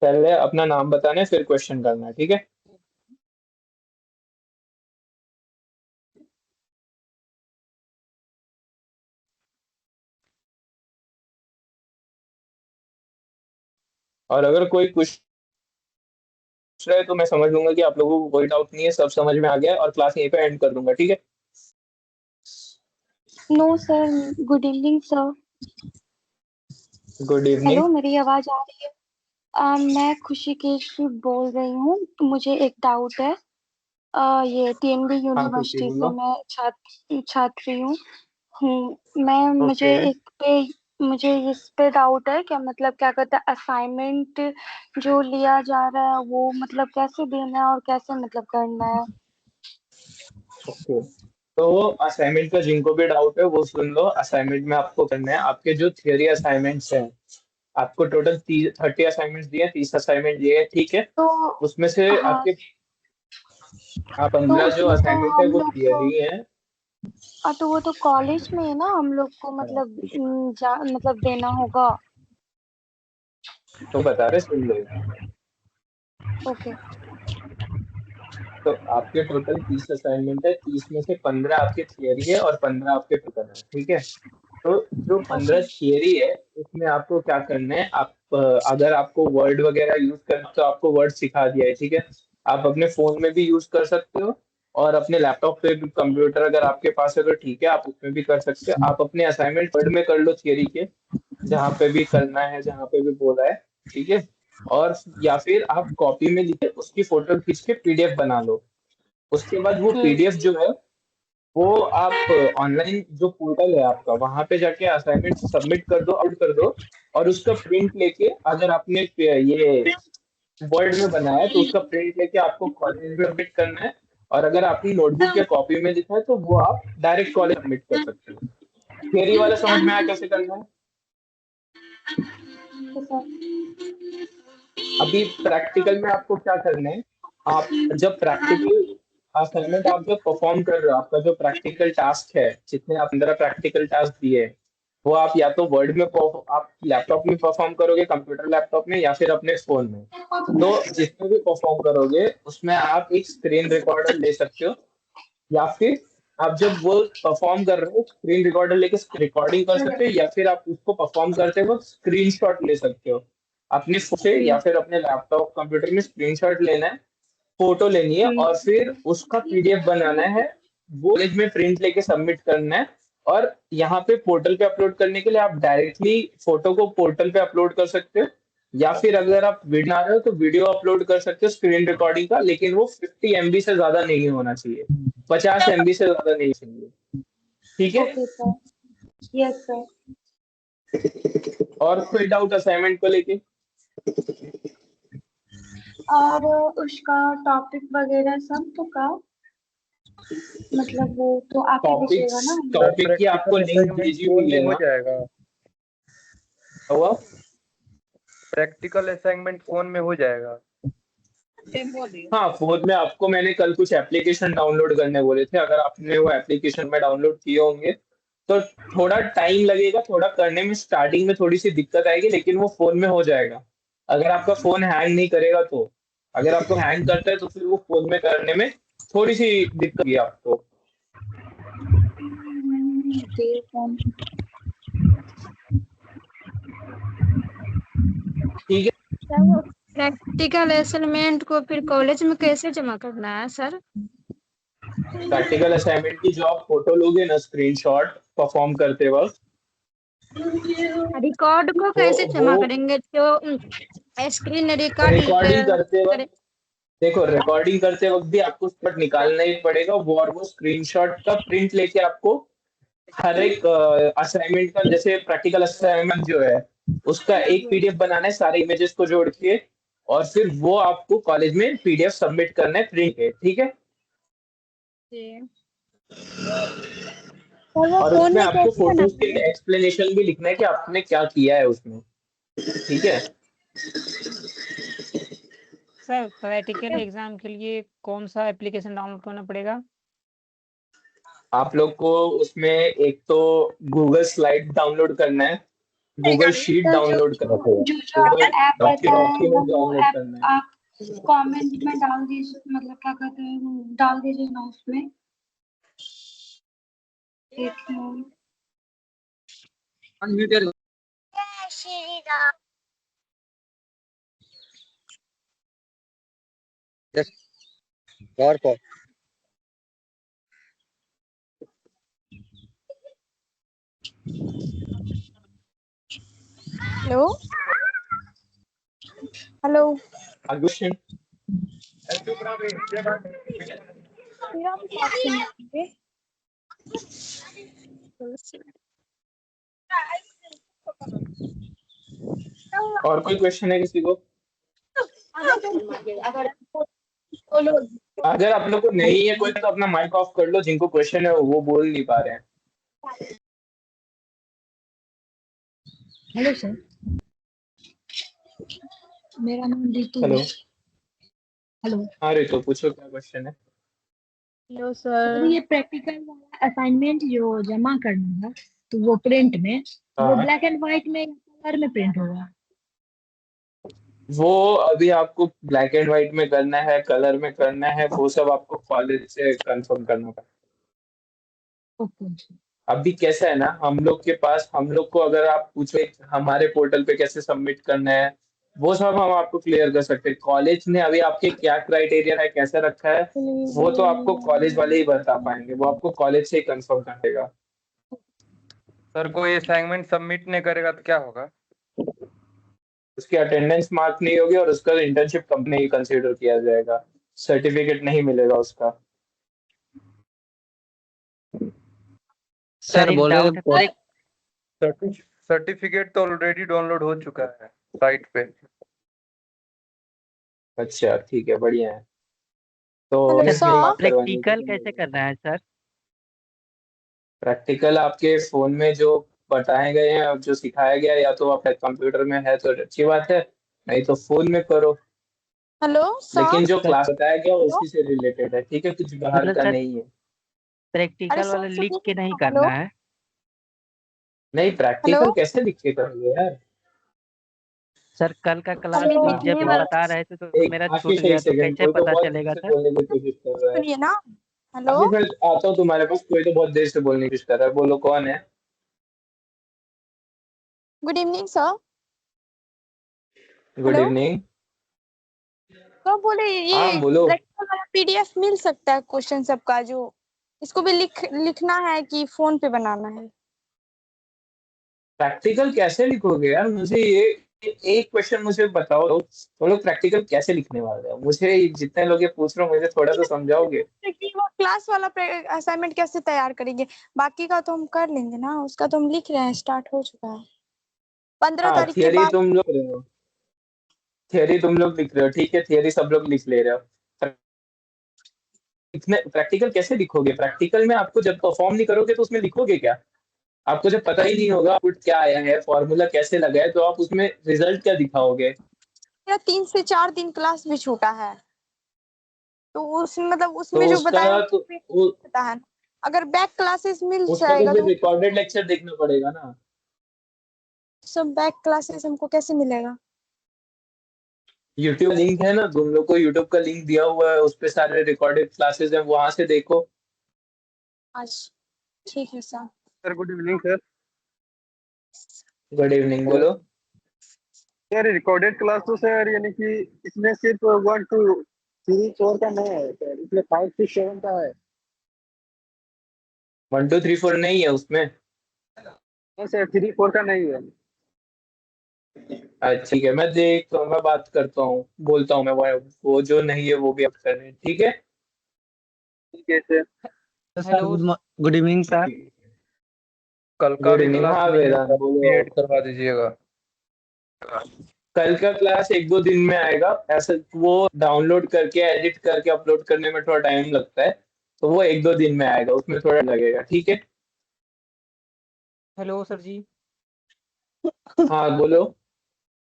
पहले अपना नाम बताना है, फिर क्वेश्चन करना है। ठीक है, और अगर कोई कुछ रहा है तो मैं समझ लूंगा कि आप लोगों को कोई डाउट नहीं है, सब समझ में आ गया है, और क्लास यहीं पे एंड कर दूंगा। ठीक है, no sir, good evening sir. Good evening. Hello, मेरी आवाज आ रही है? मैं खुशीकेश बोल रही हूँ। मुझे एक डाउट है। ये टीएनबी हाँ, खुशी यूनिवर्सिटी से बोलो। मैं छात्री हूँ। मैं ओके, मुझे इस पे डाउट है, क्या मतलब क्या कहते हैं, असाइनमेंट जो लिया जा रहा है वो मतलब कैसे देना है और कैसे मतलब करना है? ओके। तो असाइनमेंट का जिनको भी डाउट है वो सुन लो। असाइनमेंट में आपको करना है, आपके जो थियरी असाइनमेंट्स हैं, आपको टोटल 30 असाइनमेंट्स दिए हैं, 30 असाइनमेंट दिए हैं। ठीक है, तो उसमें से हाँ, आपके तो 15 जो उसमें तो असाइनमेंट है हम वो लोग को थियरी है। तो वो तो कॉलेज में है ना, हम लोग को हाँ, मतलब मतलब देना होगा। तो बता रहे, सुन लो। ओके। तो आपके टोटल 30 असाइनमेंट है, 30 में से 15 आपके थियरी है और 15 आपके पेपर है। ठीक है, तो जो ओके। 15 थियरी है उसमें आपको क्या करना है, अगर आपको वर्ड वगैरह यूज करना तो आपको वर्ड सिखा दिया है। ठीक है, आप अपने फोन में भी यूज कर सकते हो, और अपने लैपटॉप पे भी, कंप्यूटर अगर आपके पास है तो ठीक है, आप उसमें भी कर सकते हो। आप अपने असाइनमेंट वर्ड में कर लो थियरी के, जहाँ पे भी करना है, जहाँ पे भी बोला है। ठीक है, और या फिर आप कॉपी में लिखे उसकी फोटो खींच के पीडीएफ बना लो। उसके बाद वो हम्म। पीडीएफ जो है वो आप ऑनलाइन जो पोर्टल है आपका, वहां पे जाके असाइनमेंट सबमिट कर दो, आउट कर दो, और उसका प्रिंट लेके, अगर आपने ये वर्ड में बनाया है तो उसका प्रिंट लेके आपको कॉलेज में सबमिट करना है। और अगर आपने नोटबुक या कॉपी में लिखा है तो वो आप डायरेक्ट कॉलेज सबमिट कर सकते हो। थियरी वाला समझ में आया कैसे करना है? तो सर। अभी प्रैक्टिकल में आपको क्या करना है, आप जब प्रैक्टिकल असाइनमेंट आप जब परफॉर्म कर रहे हो, आपका जो प्रैक्टिकल टास्क है, जितने आप 15 प्रैक्टिकल टास्क दिए हैं, वो आप या तो वर्ड में आप लैपटॉप में परफॉर्म करोगे, कंप्यूटर लैपटॉप में, या फिर अपने फोन में। तो जिसमें भी परफॉर्म करोगे उसमें आप एक स्क्रीन रिकॉर्डर ले सकते हो, या फिर आप जब वो परफॉर्म कर रहे हो स्क्रीन रिकॉर्डर लेके रिकॉर्डिंग कर सकते हो, या फिर आप उसको परफॉर्म करते वक्त स्क्रीनशॉट ले सकते हो अपने फोन से, या फिर अपने लैपटॉप कंप्यूटर में स्क्रीनशॉट लेना है, फोटो लेनी है, और फिर उसका पीडीएफ बनाना है, वो कॉलेज में प्रिंट लेके सबमिट करना है। और यहाँ पे पोर्टल पे अपलोड करने के लिए आप डायरेक्टली फोटो को पोर्टल पे अपलोड कर सकते हो, या फिर अगर आप वीडियो बना रहे हो तो वीडियो अपलोड कर सकते हो स्क्रीन रिकॉर्डिंग का, लेकिन वो 50 MB से ज्यादा नहीं होना चाहिए, 50 MB से ज्यादा नहीं चाहिए। ठीक है, ओके सर। Yes sir. और कोई डाउट असाइनमेंट को लेके? और उसका टॉपिक वगैरह सब तो का मतलब वो तो आप ही टॉपिक्स दीजिएगा ना? सर टॉपिक की आपको प्रैक्टिकल लिंक असाइनमेंट भेजी फोन हुई में है हो ना? जाएगा। हुआ? प्रैक्टिकल असाइनमेंट फोन में हो जाएगा। हाँ, फोन में आपको मैंने कल कुछ एप्लीकेशन डाउनलोड करने बोले थे, अगर आपने वो एप्लीकेशन में डाउनलोड किए होंगे तो थोड़ा टाइम लगेगा, थोड़ा करने में स्टार्टिंग में थोड़ी सी दिक्कत आएगी, लेकिन वो फोन में हो जाएगा। अगर आपका फोन हैंग नहीं करेगा तो, अगर आपको हैंग करता है तो फिर वो फोन में करने में थोड़ी सी दिक्कत होगी आपको। जी फोन। ठीक है, सर वो प्रैक्टिकल असाइनमेंट को फिर कॉलेज में कैसे जमा करना है सर? प्रैक्टिकल असाइनमेंट की जो आप फोटो लोगे ना स्क्रीनशॉट परफॉर्म करते वक्त, रिकॉर्ड को कैसे जमा वो करेंगे? जो स्क्रीन रिकॉर्ड रिकॉर्डिंग करते करे। वक्त, देखो रिकॉर्डिंग करते वक्त भी आपको स्पॉट निकालना ही पड़ेगा, वो स्क्रीनशॉट का प्रिंट लेके आपको हर एक असाइनमेंट का, जैसे प्रैक्टिकल असाइनमेंट जो है उसका एक पीडीएफ बनाना है सारे इमेजेस को जोड़ के, और फिर वो आपको कॉलेज में पीडीएफ सबमिट करना है प्रिंट है, ठीक है। जी। और वो और फोन उसमें में आपको कैसे फोटोज बनाना के है? एक्सप्लेनेशन भी लिखना है कि आपने क्या किया है उसमें, ठीक है। सर प्रैक्टिकल एग्जाम के लिए कौन सा एप्लीकेशन डाउनलोड करना पड़ेगा? आप लोग को उसमें एक तो गूगल स्लाइड डाउनलोड करना है, गूगल शीट तो डाउनलोड करना है, जो आप गूगल ऐप बताए हैं डॉक्यूमेंट वो डाउनलोड ऐप करना है। आप कमेंट में डाल दीजिए, मतलब क्या कहते हैं वो डाल दीजिए ना उसमें। एक मिनट। और पर हेलो हेलो। क्वेश्चन मेरा भी बात सुनिए। और कोई क्वेश्चन है किसी को? अगर आप लोग को नहीं है कोई तो अपना माइक ऑफ कर लो, जिनको क्वेश्चन है वो बोल नहीं पा रहे हैं। हेलो सर, मेरा नाम रितु हेलो, है। हेलो हाँ रितो पूछो क्या क्वेश्चन है। Hello sir, sir. ये प्रैक्टिकल वाला असाइनमेंट जो जमा करना है तो वो प्रिंट में, वो हाँ, ब्लैक एंड व्हाइट में कलर में प्रिंट होगा? वो अभी आपको ब्लैक एंड व्हाइट में करना है, कलर में करना है, वो सब आपको कॉलेज से कंफर्म करना पड़ेगा। ओके। अभी कैसा है ना, हम लोग के पास, हम लोग को अगर आप पूछे हमारे पोर्टल पे कैसे सबमिट करना है, वो सब हम आपको क्लियर कर सकते हैं। कॉलेज ने अभी आपके क्या क्राइटेरिया है, कैसे रखा है, वो तो आपको कॉलेज वाले ही बता पाएंगे, वो आपको कॉलेज से ही कंफर्म करेगा। सर कोई असाइनमेंट सबमिट नहीं करेगा तो क्या होगा? उसकी अटेंडेंस मार्क नहीं होगी और उसका इंटर्नशिप कंपनी ही कंसीडर किया जाएगा, सर्टिफिकेट नहीं मिलेगा उसका। सर बोल रहे थे सर, सर्टिफिकेट तो ऑलरेडी डाउनलोड हो चुका है साइट पे। अच्छा ठीक है, बढ़िया है। तो हेलो इसमें सर। मार्क करवानी प्रैक्टिकल कैसे है। करना है सर? प्रैक्टिकल आपके फोन में जो बताए गए हैं, जो सिखाया गया है, या तो आप कंप्यूटर में है तो अच्छी बात है, नहीं तो फोन में करो। हेलो लेकिन सर। जो सर क्लास बताया गया हेलो। उसी से रिलेटेड है, ठीक है, कुछ बाहर मतलब का सर नहीं है। अरे प्रैक्टिकल सर वाला लिख सुनिए के नहीं ना, हेलो। करना है? नहीं, हेलो प्रैक्टिकल कैसे लिख के करोगे यार। सर कल का क्लास हेलो में जब लिखने भी वाला। बता रहे थे तो एक मेरा छूट आशीष, एक गया, तो सेकंड, कैसे कोई तो पता बहुत देर चलेगा से सर? बोलने की कोशिश कर रहा है। सुनिए ना। हेलो। अभी मैं आता हूँ तुम्हारे पास, कोई तो बहुत देर से बोलने की कोशिश कर रहा है, बोलो कौन है। Good evening sir. Good hello. Evening. तो बोले हाँ ये बोलो। प्रैक्टिकल वाला पीडीएफ मिल सकता है क्वेश्चन सबका, जो इसको भी लिखना है कि फोन पे बनाना है? प्रैक्टिकल कैसे लिखोगे यार, मुझे ये एक क्वेश्चन मुझे बताओ, तो लोग प्रैक्टिकल कैसे लिखने वाले हैं, मुझे जितने लोग ये पूछ रहे हो, मुझे थोड़ा सा समझाओगे। कि वो क्लास वाला असाइनमेंट कैसे तैयार करेंगे? बाकी का तो हम कर लेंगे ना, उसका तो हम लिख रहे हैं, स्टार्ट हो चुका है 15 हाँ, तारीख के बाद। थियरी तुम लोग लिख रहे हो, ठीक है, थियरी सब लोग लिख ले रहे हो। लिखने प्रैक्टिकल कैसे लिखोगे? प्रैक्टिकल में आपको जब परफॉर्म नहीं करोगे तो उसमें लिखोगे क्या? आपको जब पता ही नहीं होगा आउटपुट क्या आया है, फॉर्मूला कैसे लगा है, तो आप उसमें रिजल्ट क्या दिखाओगे? मेरा 3 से 4 दिन क्लास भी छूटा है, तो उसमें मतलब तो उसमें जो उसका बताया तो पता है। अगर बैक क्लासेस मिल उसका तो जाएगा फिर तो रिकॉर्डेड लेक्चर देखना पड़ेगा ना। सब बैक क्लासेस हमको कैसे मिलेगा? यूट्यूब लिंक है ना, तुम लोग को यूट्यूब का लिंक दिया हुआ है, उस पे सारे रिकॉर्डेड क्लासेस हैं, वहां से देखो। आज ठीक है sir. Sir good evening sir. Good evening, hello बोलो। सर, रिकॉर्डेड क्लास तो सर यानी कि इसमें सिर्फ 1 to 3 4 का नहीं है सर, इसमें 5 to 7 का है। 1 2 3 4 नहीं है उसमें। नो सर 3 4 का नहीं है। अच्छा ठीक है, मैं देखता हूँ, मैं बात करता हूँ, बोलता हूँ मैं, वो जो नहीं है वो भी अब करें, ठीक है। ठीक है sir. Sir hello good evening sir. कल का गुड भी इवनिंग। क्लास हाँ नहीं है वेदांत सर, वो भी बोलो। ऐड करवा दीजिएगा। कल का क्लास 1-2 दिन में आएगा, ऐसे वो डाउनलोड करके एडिट करके अपलोड करने में थोड़ा टाइम लगता है, तो वो 1-2 दिन में आएगा, उसमें थोड़ा लगेगा, ठीक है। हेलो सर जी। हाँ बोलो।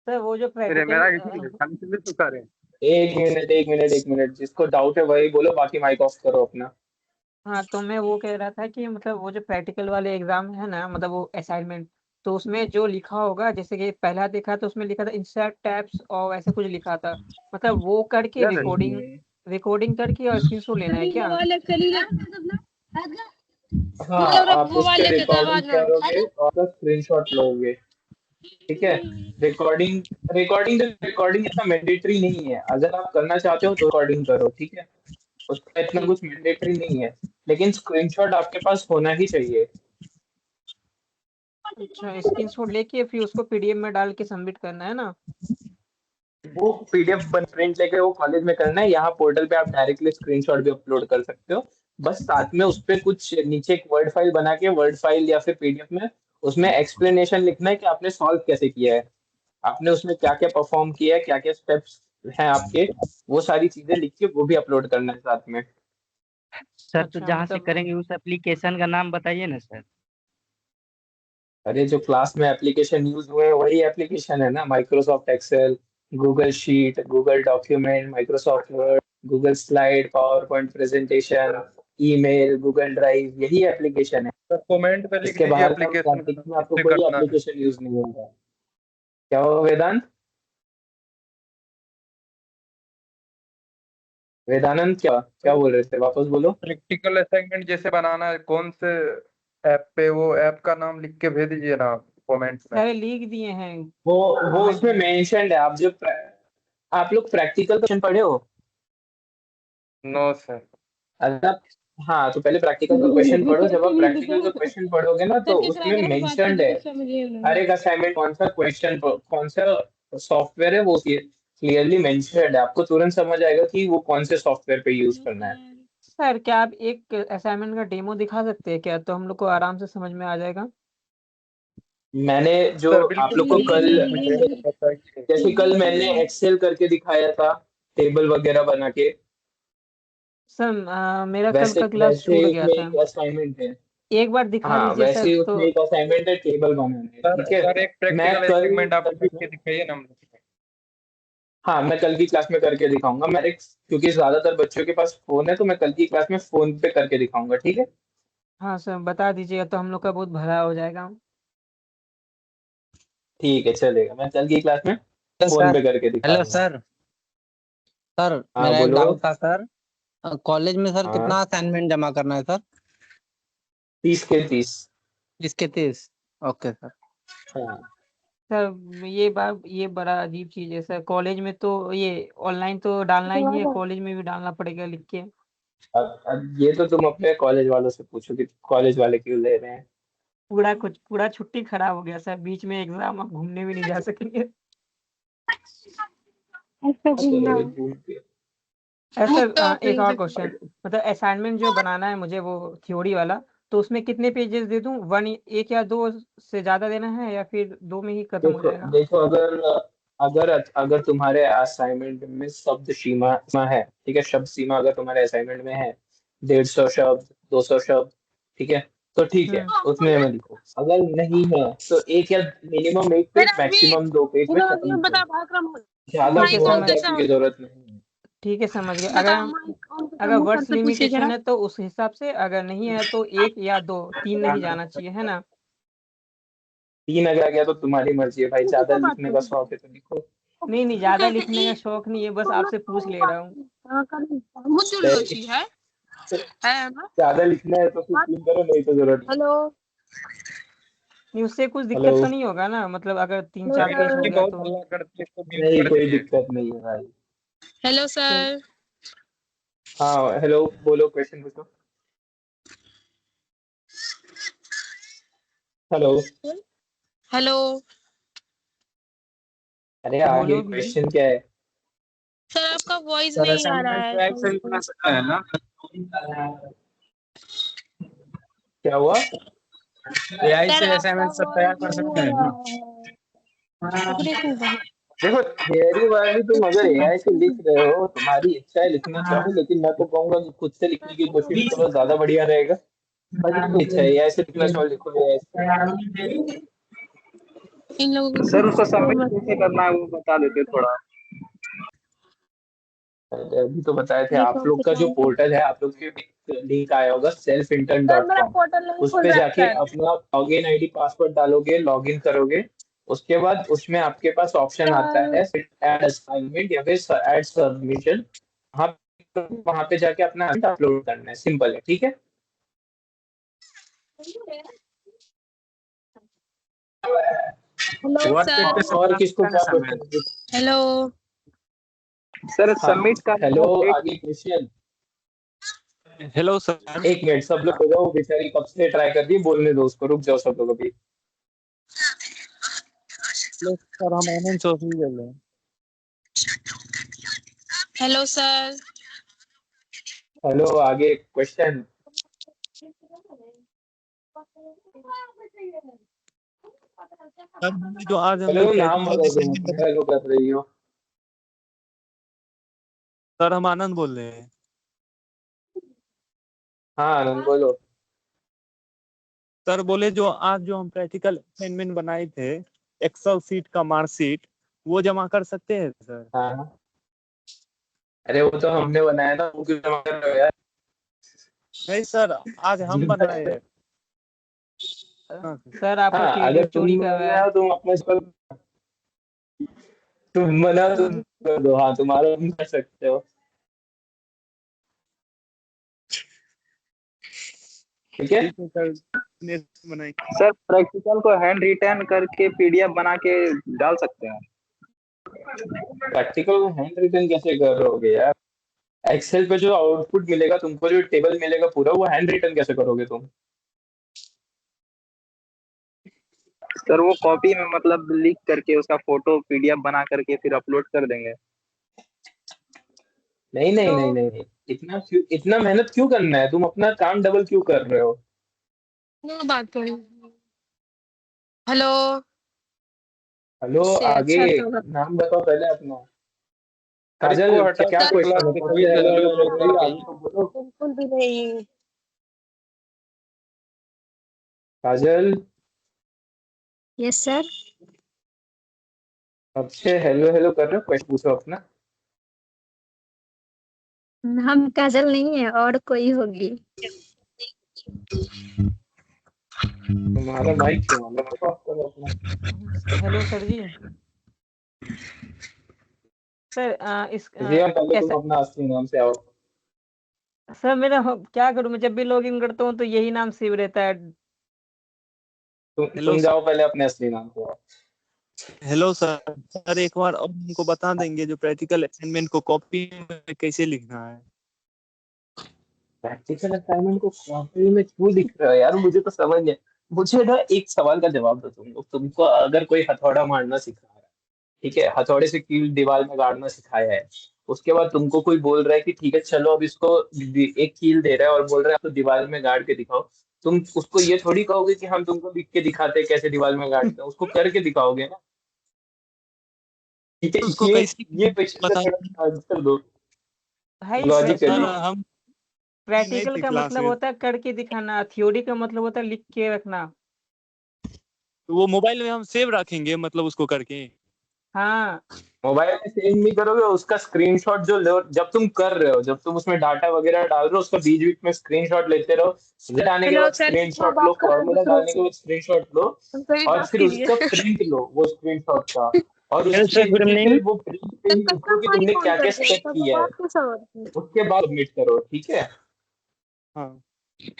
सर वो जो मेरा प्रैक्टिकल मेरा किसी खाली से तो कर रहे हैं। एक मिनट एक मिनट एक मिनट, जिसको डाउट है वही बोलो, बाकी माइक ऑफ करो अपना। हाँ, तो मैं वो कह रहा था कि मतलब वो जो प्रैक्टिकल वाले एग्जाम है ना, मतलब वो असाइनमेंट, तो उसमें जो लिखा होगा, जैसे कि पहला देखा तो उसमें लिखा था इंसर्ट टैब्स और ऐसे कुछ लिखा था, मतलब वो करके यार रिकॉर्डिंग रिकॉर्डिंग करके और स्क्रीनशॉट लेना है क्या? हाँ, आप उसके रिकॉर्डिंग करोगे और उसका स्क्रीनशॉट लोगे, ठीक है। रिकॉर्डिंग रिकॉर्डिंग रिकॉर्डिंग इतना मैंडेटरी नहीं है, अगर आप करना चाहते हो तो रिकॉर्डिंग करो, ठीक है। उसका इतना ठीक। कुछ मैंडेटरी नहीं है, लेकिन स्क्रीनशॉट आपके पास होना ही चाहिए। अच्छा, स्क्रीनशॉट लेके फिर उसको पीडीएफ में डाल के सबमिट करना है ना? वो पीडीएफ बन प्रिंट लेके वो कॉलेज में करना है, यहाँ पोर्टल पे आप डायरेक्टली स्क्रीनशॉट भी अपलोड कर सकते हो। बस साथ में उस पे कुछ नीचे एक वर्ड फाइल बना के, वर्ड फाइल या फिर पीडीएफ में उसमें एक्सप्लेनेशन लिखना है कि आपने सॉल्व कैसे किया है, आपने उसमें क्या क्या परफॉर्म किया है, क्या क्या स्टेप्स हैं आपके, वो सारी चीजें लिख के वो भी अपलोड करना है साथ में। सर तो अच्छा, जहाँ से मतलब करेंगे उस एप्लीकेशन का नाम बताइए ना सर। अरे जो क्लास में एप्लीकेशन यूज हुए हैं वही एप्लीकेशन है ना, Microsoft Excel, Google sheet, Google document, Microsoft Word, Google slide, PowerPoint presentation, email, Google Drive, यही एप्लीकेशन है। सर कमेंट पे लिख इसके दीजिए बाहर का एप्लीकेशन का प्रैक्टिस नाम में आपको किससे कोई करना है। एप्लीकेशन यूज नहीं होगा। क्या हुआ वेदांत? वेदानंद क्या क्या बोल रहे थे, वापस बोलो। प्रैक्टिकल असाइनमेंट जैसे बनाना है, कौन से ऐप पे, वो ऐप का नाम लिख के भेज दीजिए ना कमेंट्स में। सारे लिख दिए हैं वो वो कमेंट उसमें में। मेंशन्ड है। आप लोग प्रैक्टिकल क्वेश्चन पढ़े हो? No sir. अगर आप, हाँ तो पहले प्रैक्टिकल का क्वेश्चन पढ़ो, जब आप प्रैक्टिकल का क्वेश्चन पढ़ोगे ना तो उसमें मेंशन्ड है हर एक असाइनमेंट, कौन सा क्वेश्चन, कौन सा सॉफ्टवेयर है, वो क्लियरली मेंशन्ड है, आपको तुरंत समझ आएगा कि वो कौन से सॉफ्टवेयर पे यूज करना है। सर क्या आप एक असाइनमेंट का डेमो दिखा सकते हैं क्या, तो हम लोग को आराम से समझ में आ जाएगा? मैंने जो सर आप बिल्कुल लोग को सर, कल, मुझे बताइए। जैसे कल मैंने एक्सेल करके दिखाया था, टेबल वगैरह बना के, सर मेरा कल वैसे का क्लास वैसे छूट गया उसमें था, एक असाइनमेंट है। एक बार दिखा हाँ दीजिए वैसे सर ही तो। उसमें एक असाइनमेंट है, टेबल बनाना है, सर ठीक है। सर एक मैं प्रैक्टिकल कल असाइनमेंट आप करके करके दिखाइए ना हम लोग को। हाँ मैं कल की क्लास में करके दिखाऊंगा, मेरे क्योंकि ज्यादातर बच्चों के पास फोन है, तो मैं कल की क्लास में फोन पे करके दिखाऊंगा, ठीक है। हाँ सर, बता दीजिएगा तो हम लोग का बहुत भला हो जाएगा। ठीक है चलेगा, मैं कल की क्लास में हेलो फोन सर। पे करके दिखा हेलो दूंगा। सर। सर हाँ मेरा एक बोलो। डाउट था सर। कॉलेज में सर हाँ कितना असाइनमेंट जमा करना है सर? 30 के 30। 30 के 30। Okay sir. हाँ। सर ये बड़ा अजीब चीज है सर, कॉलेज में तो ये ऑनलाइन तो डालना ही है, कॉलेज में भी डालना पड़ेगा लिख के। अब ये तो तुम अपने कॉलेज वालों से पूछो कि कॉलेज वाले क्यों ले रहे हैं। पूरा छुट्टी खराब हो गया सर, बीच में एग्जाम, अब घूमने भी नहीं जा सकेंगे। ऐसे हाँ, घूमना। चलो घूम के। सर एक और क्वेश्चन, मतलब असाइनमेंट जो बनाना है मुझे वो थ्योरी वाला, तो उसमें कितने पेजेस दे दूं, एक या दो से ज्यादा देना है या फिर दो में ही खत्म हो देखो जाएगा? देखो, अगर अगर तुम्हारे असाइनमेंट में शब्द सीमा सीमा है, ठीक है, शब्द सीमा अगर तुम्हारे असाइनमेंट में है 150 शब्द, 200 शब्द, ठीक है, तो ठीक है, हम्म। उतने में लिखो। अगर नहीं है तो एक या मिनिमम 1 पेज, मैक्सिमम 2 पेज में खत्म करो, ज्यादा ठीक है बहुत समझ ज्यादा की जरूरत नहीं है। ठीक है समझ गए। अगर वर्ड्स लिमिटेशन है तो उस हिसाब से, अगर नहीं है तो एक या दो, तीन नहीं जाना चाहिए, है ना? 3 अगर आ गया तो तुम्हारी मर्जी है भाई, ज्यादा लिखने का शौक है तो लिखो। नहीं नहीं, ज्यादा लिखने का शौक नहीं है, बस आपसे पूछ ले रहा हूँ। ज्यादा लिखना है तो फिर 3 करो, नहीं तो जरूरत नहीं। नहीं, उससे कुछ हेलो। दिक्कत तो नहीं होगा ना, मतलब अगर तीन चार नहीं पेज हो नहीं, गया बहुत तो? हल्ला करते हैं, इसको म्यूट नहीं कर कोई दीजिए। दिक्कत नहीं है भाई। चल हाँ हेलो, बोलो, क्वेश्चन पूछो। हेलो। हेलो अरे आगे बोलो भी। क्वेश्चन क्या है? सर, आपका वॉइस सर नहीं आ रहा असाइनमेंट है तो एक्सेल बना सकता है ना? क्या हुआ? एआई सर, से आपका असाइनमेंट सब तैयार वॉइस कर नहीं सकते आ हैं रहा ना? है। रुक एक मिनट। देखो थियरी वाली तुम अगर एआई से लिख रहे हो, तुम्हारी इच्छा है लिखना चाहो, लेकिन मैं तो कहूंगा कि खुद से लिखने की कोशिश करो, ज्यादा बढ़िया रहेगा। बाकी तुम्हारी इच्छा है, एआई से लिखना चाहो लिखो, एआई से। इन लोगों को सर उसको तो सबमिट मत कैसे करना है वो बता देते थोड़ा। अभी तो बताए थे, लिखो आप लोग का जो बताओ। पोर्टल है, आप लोग के लिंक आया होगा सर, मेरा selfintern.com। पोर्टल नहीं उस खुल पे रहा है जाके सर। अपना लॉगिन आईडी पासवर्ड डालोगे, लॉगिन करोगे। उसके बाद उसमें आपके पास ऑप्शन आता सर, है ऐड असाइनमेंट या फिर ऐड सबमिशन। वहां पे जाके अपना अपलोड करना है, सिंपल है, ठीक है। हेलो व्हाट्सएप पे सर। सब और बना किसको सकता है क्या असाइनमेंट। क्वेश्चन? हेलो सर हाँ, सबमिट करना हेलो, है डेट। आगे क्वेश्चन। Hello sir. एक मिनट, सब लोग हो जाओ, बेचारी कब से ट्राई कर रही है, बोलने दो उसको, रुक जाओ सब लोग अभी। सर हम आनंद चौधरी बोल रहे हैं। Hello sir. हेलो, आगे क्वेश्चन। सर बोले जो आज हम हेलो, लोग नाम प्रैक्टिकल बताओ, तुम असाइनमेंट। अपना हेलो कर रही हो। सर हम आनंद बोल रहे हैं। हाँ आनंद बोलो। सर बोले जो आज जो हम प्रैक्टिकल असाइनमेंट बनाए थे, एक्सेल सीट का मार्कशीट, वो जमा कर सकते हैं सर? हाँ, अरे वो तो हमने बनाया था, वो क्यों जमा कर रहे हो यार? नहीं सर, आज हम बनाए हैं। हाँ सर। सर आपका हाँ, अगर क्रेडिट चोरी तुम कर रहा बनाया है। हो तुम अपना तुम बना तुम कर दो, हाँ तुम्हारा तुम कर सकते हो, ठीक है। ठीक है सर, नेक्स्ट बनाए। सर प्रैक्टिकल को हैंड रिटर्न करके पीडीएफ बना के डाल सकते हैं। प्रैक्टिकल हैंड रिटन कैसे करोगे यार? एक्सेल पे जो आउटपुट मिलेगा तुमको, जो टेबल मिलेगा पूरा, वो हैंड रिटन कैसे करोगे तुम? सर वो कॉपी में मतलब लिख करके उसका फोटो पीडीएफ बना करके फिर अपलोड कर देंगे। नहीं नहीं नहीं नहीं नहीं, इतना मेहनत क्यों करना है? तुम अपना काम डबल क्यों कर रहे हो? वो बात करी। हेलो हेलो, से आगे अच्छा तो नाम बताओ पहले अपना। सर काजल, इसको हटा क्या के सर, क्लास क्वेश्चन है? से कब कभी से हेलो हेलो हेलो हेलो कर रही कर हो, रही आगे है। तो बोलो। बिल्कुल भी नहीं। काजल, यस सर। कब से हेलो हेलो कर रहे हो? क्वेश्चन पूछो अपना। हम काजल नहीं है, और कोई होगी। तुम्हारा माइक क्यों ऑन है? माइक ऑफ करो अपना। हेलो सर जी। सर रिया, पहले ऐसा। तुम अपना असली नाम से आओ। सर क्या करूं, मैं जब भी लॉग इन करता हूँ तो यही नाम सेव रहता है। हेलो तुम सर। जाओ पहले अपने असली नाम पे आओ। Hello sir. सर एक बार और हमको बता देंगे जो प्रैक्टिकल असाइनमेंट को कॉपी में कैसे लिखना है? प्रैक्टिकल असाइनमेंट को कॉपी में क्यों लिख रहे हो यार? मुझे तो समझ नहीं। मुझे ना एक सवाल का जवाब दो, तुम लोग, तुमको अगर कोई हथौड़ा मारना सिखा रहा है, ठीक है, हथौड़े से कील दीवार में गाड़ना सिखाया है, उसके बाद तुमको कोई बोल रहा है कि ठीक है चलो अब इसको एक कील दे रहा है और बोल रहा है आप तो दीवार में गाड़ के दिखाओ, तुम उसको ये थोड़ी कहोगे कि हम तुमको लिख के दिखाते हैं कैसे दीवार में गाड़ते हैं, उसको करके दिखाओगे ना, ठीक है। उसको कैसे ये क्वेश्चन का बता? थोड़ा आंसर दो भाई सर लॉजिकली। हम नहीं प्रैक्टिकल थे का क्लास मतलब में, होता है करके दिखाना, थ्योरी का मतलब होता है लिख के रखना। तो वो मोबाइल में हम सेव रखेंगे मतलब उसको करके। हाँ। मोबाइल में सेव नहीं करोगे, उसका स्क्रीनशॉट जो लो, जब तुम कर रहे हो, जब तुम उसमें डाटा वगैरह डाल रहे हो, उसका बीच बीच में स्क्रीनशॉट लेते रहो। रिजल्ट आने के हेलो बाद सर, कितना स्क्रीनशॉट लो, बात कर रहे हैं फॉर्मूला दूसरों डालने के से? बाद स्क्रीनशॉट लो, हमसे भी और बात फिर कीजिए। उसका प्रिंट लो वो स्क्रीनशॉट का, और हेलो उसके सर, गुड नीचे इवनिंग। फिर वो प्रिंट पे सर, ही कब लिखो तक कि कोई तुमने फोन क्या कर क्या दिया स्टेप सर, वो किया है, बात कैसे हो रही है? उसके बाद सबमिट करो, ठीक है। हाँ।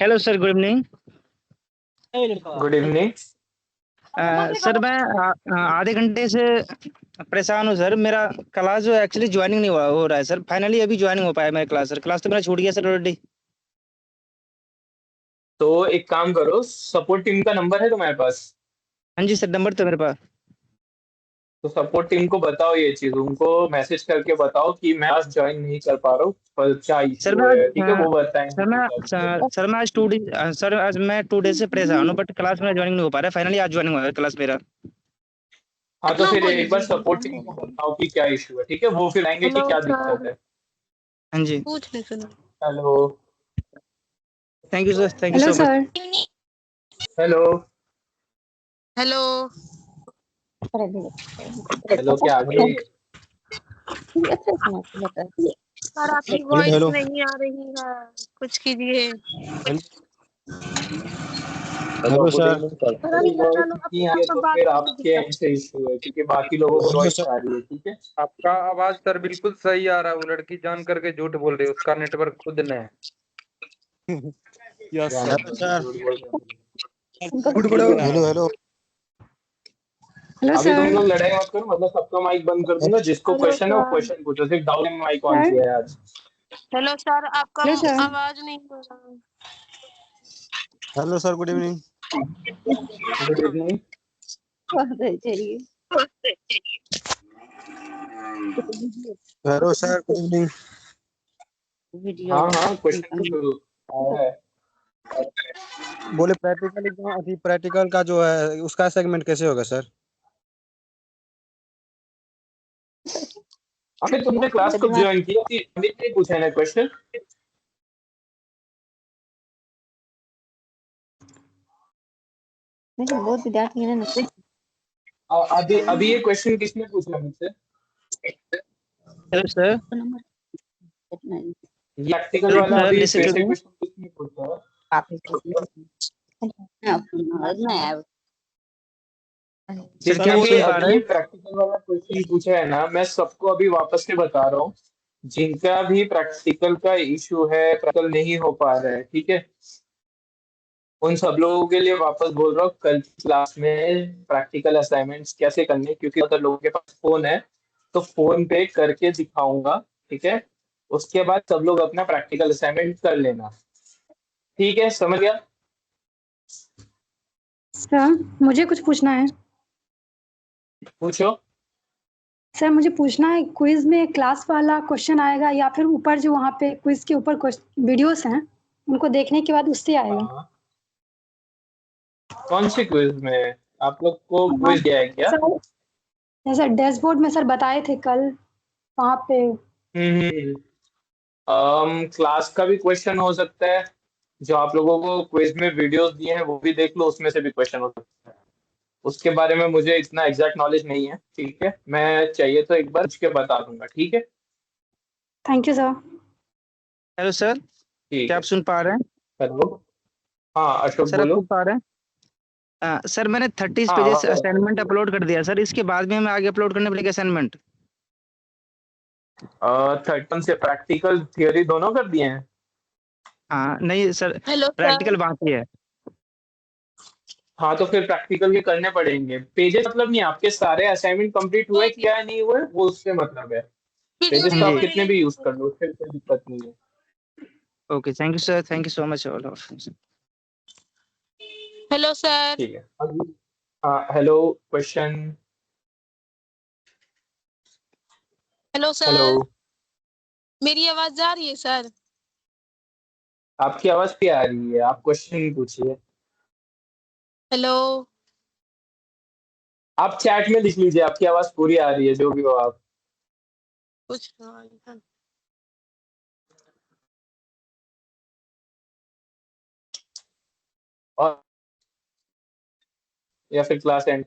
Hello sir, good evening. Good evening. Sir मैं आधे घंटे से परेशान हूँ सर। मेरा क्लास जो एक्चुअली ज्वाइनिंग नहीं हो रहा है सर। फाइनली अभी ज्वाइनिंग हो पाया मेरा क्लास सर। क्लास तो मेरा छूट गया सर ऑलरेडी। तो एक काम करो, सपोर्ट टीम का नंबर है तुम्हारे पास? हाँ जी सर, नंबर तो मेरे पास। तो सपोर्ट टीम को बताओ ये चीज, उनको मैसेज करके बताओ कि मैं आज ज्वाइन नहीं कर पा रहा हूँ, पर क्या सर इशू मैं है, ठीक है, वो आज बताएंगे सर मैं क्या दिक्कत है। सर मैं आज 2 दिन सर आज मैं 2 डेज से परेशान हूँ, बट क्लास में ज्वाइनिंग नहीं हो पा रहा है। फाइनली आज ज्वाइनिंग हुआ है क्लास मेरा। हाँ तो हाँ फिर एक बार बोलिए। सपोर्ट टीम को बताओ कि क्या इशू है, ठीक है, वो फिर आएंगे कि हेलो क्या दिक्कत सर, है। हाँ जी, पूछ ले सुनो। Hello. Thank you sir, thank you hello so much. Sir. Hello. Hello hello क्या आ गई? सर, आपकी हेलो वॉइस हेलो नहीं आ रही है, कुछ कीजिए। Hello sir. सर अभी बता लो, नहीं आ अपने रही आप है में तो बात फिर करने की आपके दिक्कत। एंड से इशू है, क्योंकि बाकी लोगों को हेलो वॉइस सर। आ रही है, ठीक है। आपका आवाज सर बिल्कुल सही आ रहा है, वो लड़की जान करके झूठ बोल रही है, उसका नेटवर्क खुद ने है। यस जान सर। Hello sir. झूठ बोल रहे हैं। Hello hello. हेलो अभी तुम सर। लोग लड़ाई मत करो, मतलब सबका माइक बंद कर दूंगा, जिसको हेलो क्वेश्चन है वो सर। क्वेश्चन पूछो, सिर्फ डाउन में माइक ऑन सर। किया है आज। हेलो सर, आपका हेलो सर। आवाज नहीं हो रहा। Hello sir, good evening. Good evening. Hello sir, good evening. हाँ हाँ, क्वेश्चन तो शुरू आया है। बोले प्रैक्टिकल एग्जाम, अभी प्रैक्टिकल का जो है उसका सेगमेंट कैसे होगा सर? अमित तुमने क्लास कब ज्वाइन की थी? अमित ने पूछा है ना क्वेश्चन। अभी अभी ये क्वेश्चन किसने पूछा मुझसे? Hello sir. प्रैक्टिकल वाला सर अभी लिसन फिर टू से मी। क्वेश्चन किसने पूछा है? सर क्या जिसने आप भी सुन पा अभी रहे ये हैं? प्रैक्टिकल वाला क्वेश्चन पूछा है ना, मैं सबको अभी वापस से बता रहा हूँ, जिनका भी प्रैक्टिकल का इशू है, प्रैक्टिकल नहीं हो पा रहा है, ठीक है, उन सब लोगों के लिए वापस बोल रहा हूँ, कल की क्लास में प्रैक्टिकल असाइनमेंट्स कैसे करने, क्योंकि अगर लोगों के पास फोन है तो फोन पे करके दिखाऊंगा, ठीक है, उसके बाद सब लोग अपना प्रैक्टिकल असाइनमेंट कर लेना, ठीक है, समझ गया? सर मुझे कुछ पूछना है। पूछो। सर मुझे पूछना है, क्विज में क्लास वाला क्वेश्चन आएगा या फिर ऊपर जो वहाँ पे क्विज के ऊपर वीडियोस हैं उनको देखने के बाद उससे आएगा? हाँ, कौन सी क्विज में? आप लोग को हाँ क्विज दिया है क्या? सर, जैसे डैशबोर्ड में सर बताए थे कल वहाँ पे। हम्म। क्लास का भी क्वेश्चन हो सकता है, जो आप लोगों को क्विज में वीडियोस दिए हैं वो भी देख लो, उसमें से भी क्वेश्चन हो सकता है। उसके बारे में मुझे इतना एग्जैक्ट नॉलेज नहीं है, ठीक है, मैं चाहिए तो एक बार पूछ के बता दूंगा, ठीक है। Thank you sir. Hello sir, ठीक क्या है। आप सुन पा रहे हैं? हेलो। हाँ अशोक सर आप बोलो। सुन पा रहे हैं? सर मैंने 30 हाँ पेजेस हाँ, असाइनमेंट अपलोड कर दिया सर, इसके बाद भी हमें आगे अपलोड करने पड़ेगा असाइनमेंट? 13 से प्रैक्टिकल थियोरी दोनों कर दिए हैं? हाँ नहीं सर, हेलो सर। प्रैक्टिकल बाकी है। हाँ तो फिर प्रैक्टिकल के करने पड़ेंगे, पेजेस मतलब नहीं, आपके सारे असाइनमेंट कंप्लीट हुए कि या नहीं हुए वो उससे मतलब है, वीडियो पेजेस हाँ तो कॉल आप जी, कितने करिए। भी यूज कर लो, उससे कोई दिक्कत नहीं है। Okay, thank you sir, thank you so much all of. Hello sir. ठीक है अभी। हाँ hello, question. Hello hello. Sir, मेरी आवाज जा रही है सर? आपकी आवाज भी आ रही है, आप क्वेश्चन पूछिए। हेलो। आप चैट में लिख लीजिए, आपकी आवाज पूरी आ रही है, जो भी हो आप। कुछ सवाल। और या फिर क्लास एंड